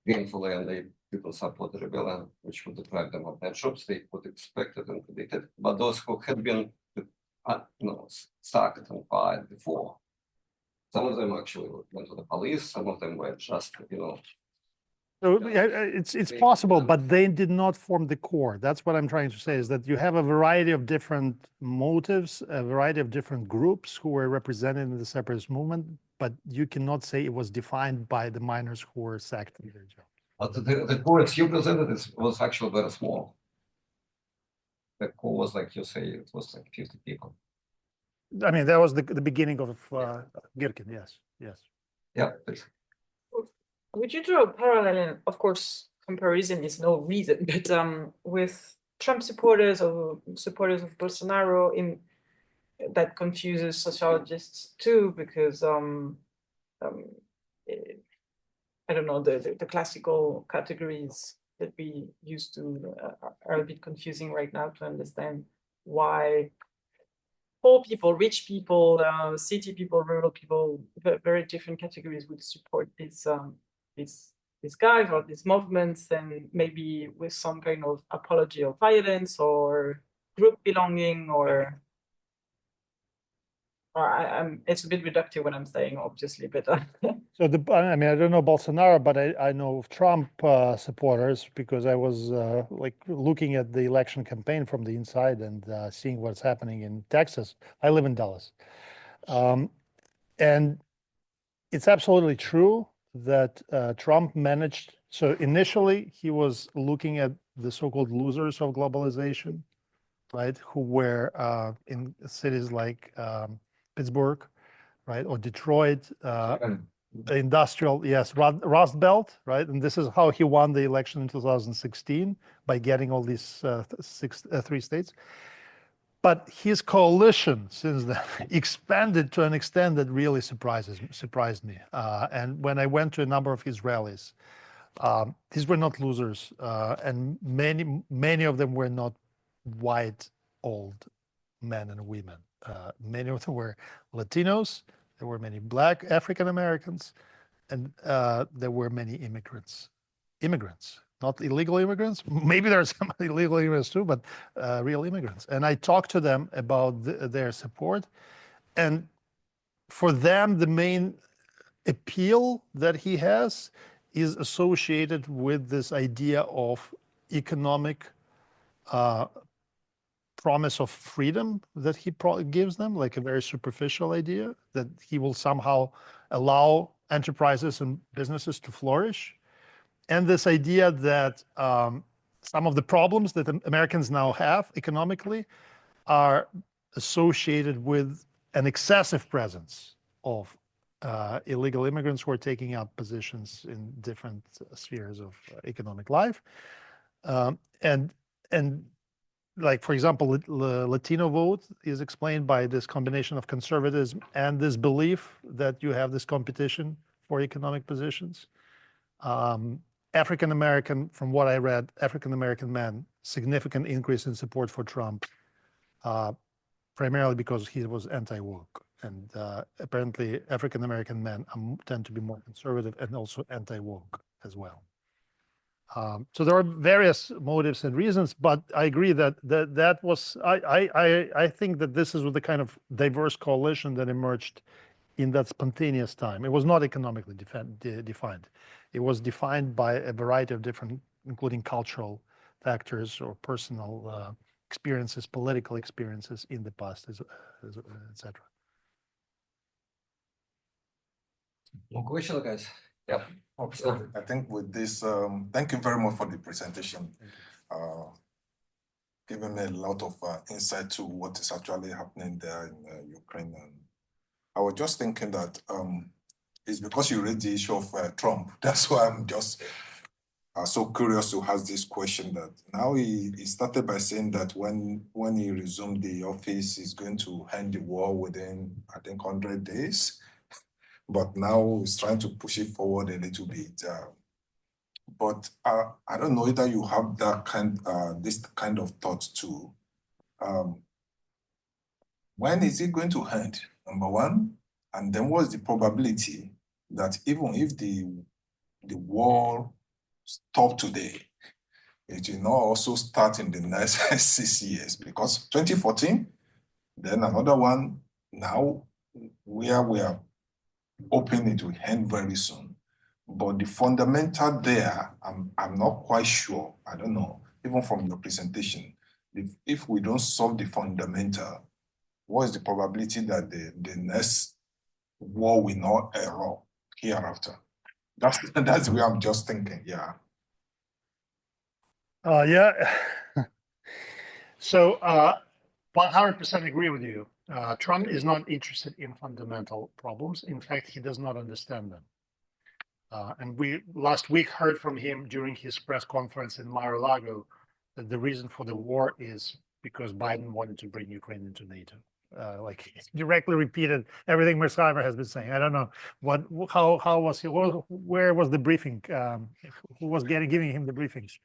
gainfully, and they didn't support the rebellion, which would deprive them of their jobs. They would expect it and predicted. But those who had been, sacked and fired before, some of them actually went to the police. Some of them were just, So it's possible, but they did not form the core. That's what I'm trying to say, is that you have a variety of different motives, a variety of different groups who were represented in the separatist movement, but you cannot say it was defined by the miners who were sacked from their jobs. But the core as you presented was actually very small. The core was, like you say, it was like 50 people. I mean, that was the beginning of Girkin, yes. Yeah, please. Would you draw a parallel? And of course, comparison is no reason, but with Trump supporters or supporters of Bolsonaro that confuses sociologists too, because I don't know, the classical categories that we used to are a bit confusing right now to understand why poor people, rich people, city people, rural people, very different categories would support these guys or these movements, and maybe with some kind of apology of violence or group belonging, or I'm it's a bit reductive what I'm saying, obviously, but So I mean, I don't know Bolsonaro, but I know of Trump supporters because I was like looking at the election campaign from the inside and seeing what's happening in Texas. I live in Dallas. And it's absolutely true that Trump managed. So initially, he was looking at the so-called losers of globalization, right? Who were in cities like Pittsburgh, right, or Detroit, industrial, yes, Rust Belt, right? And this is how he won the election in 2016 by getting all these three states. But his coalition since then expanded to an extent that really surprised me. And when I went to a number of his rallies, these were not losers, and many of them were not white old men and women. Many of them were Latinos. There were many Black African Americans, and there were many immigrants. Not illegal immigrants. Maybe there are some illegal immigrants too, but real immigrants. And I talked to them about their support. And for them, the main appeal that he has is associated with this idea of economic promise of freedom that he gives them, like a very superficial idea that he will somehow allow enterprises and businesses to flourish. And this idea that some of the problems that Americans now have economically are associated with an excessive presence of illegal immigrants who are taking up positions in different spheres of economic life. And like, for example, the Latino vote is explained by this combination of conservatism and this belief that you have this competition for economic positions. African American, from what I read, African American men, significant increase in support for Trump, primarily because he was anti-woke. And apparently African American men tend to be more conservative and also anti-woke as well. So there are various motives and reasons, but I agree that that was, I think that this is the kind of diverse coalition that emerged in that spontaneous time. It was not economically defined. It was defined by a variety of different, including cultural factors or personal experiences, political experiences in the past, etc. More questions, guys? Yep. I think with this, thank you very much for the presentation. Giving me a lot of insight to what is actually happening there in Ukraine. And I was just thinking that it's because you raised the issue of Trump. That's why I'm just so curious to ask this question. That now he started by saying that when he resumed the office, he's going to end the war within, I think, 100 days. But now he's trying to push it forward a little bit. But I don't know whether you have that this kind of thought too. When is it going to end? Number one, and then what's the probability that even if the war stopped today, it will not also start in the next 6 years? Because 2014, then another one now, where we are hoping it will end very soon. But the fundamental there, I'm not quite sure. I don't know, even from your presentation, if we don't solve the fundamental, what is the probability that the next war will not erupt hereafter? That's where I'm just thinking, yeah. Yeah. So 100% agree with you. Trump is not interested in fundamental problems. In fact, he does not understand them. And we last week heard from him during his press conference in Mar-a-Lago that the reason for the war is because Biden wanted to bring Ukraine into NATO. like directly repeated everything Mersheimer has been saying. I don't know how was he, where was the briefing? Who was giving him the briefings?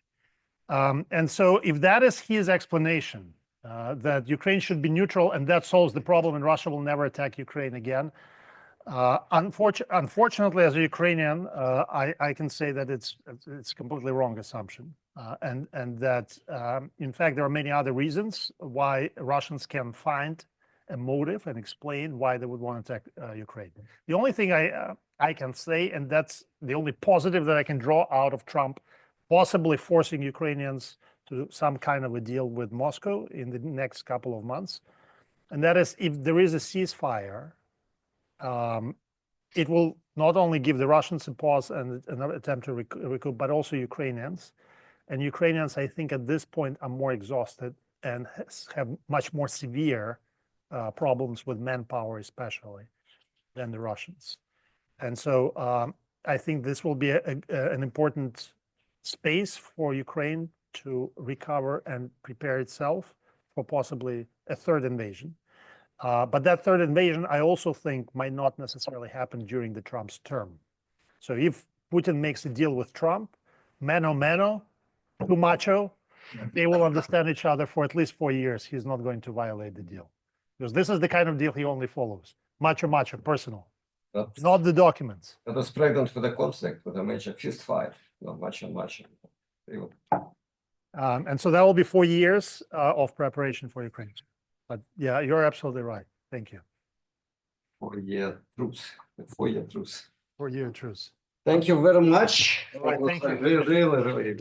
And so if that is his explanation, that Ukraine should be neutral and that solves the problem and Russia will never attack Ukraine again. Unfortunately, as a Ukrainian, I can say that it's a completely wrong assumption. And that, in fact, there are many other reasons why Russians can find a motive and explain why they would want to attack Ukraine. The only thing I can say, and that's the only positive that I can draw out of Trump, possibly forcing Ukrainians to some kind of a deal with Moscow in the next couple of months. And that is, if there is a ceasefire, it will not only give the Russians a pause and an attempt to recoup, but also Ukrainians. And Ukrainians, I think, at this point are more exhausted and have much more severe problems with manpower, especially, than the Russians. And so I think this will be an important space for Ukraine to recover and prepare itself for possibly a third invasion. But that third invasion, I also think, might not necessarily happen during the Trump's term. So if Putin makes a deal with Trump, mano, too macho, they will understand each other for at least 4 years. He's not going to violate the deal. Because this is the kind of deal he only follows. Macho, personal, not the documents. That was pregnant for the conflict, with a major fist fight, not macho. And so that will be 4 years of preparation for Ukraine. But yeah, you're absolutely right. Thank you. 4-year truce. 4-year truce. 4-year truce. Thank you very much. All right, thank you. Really.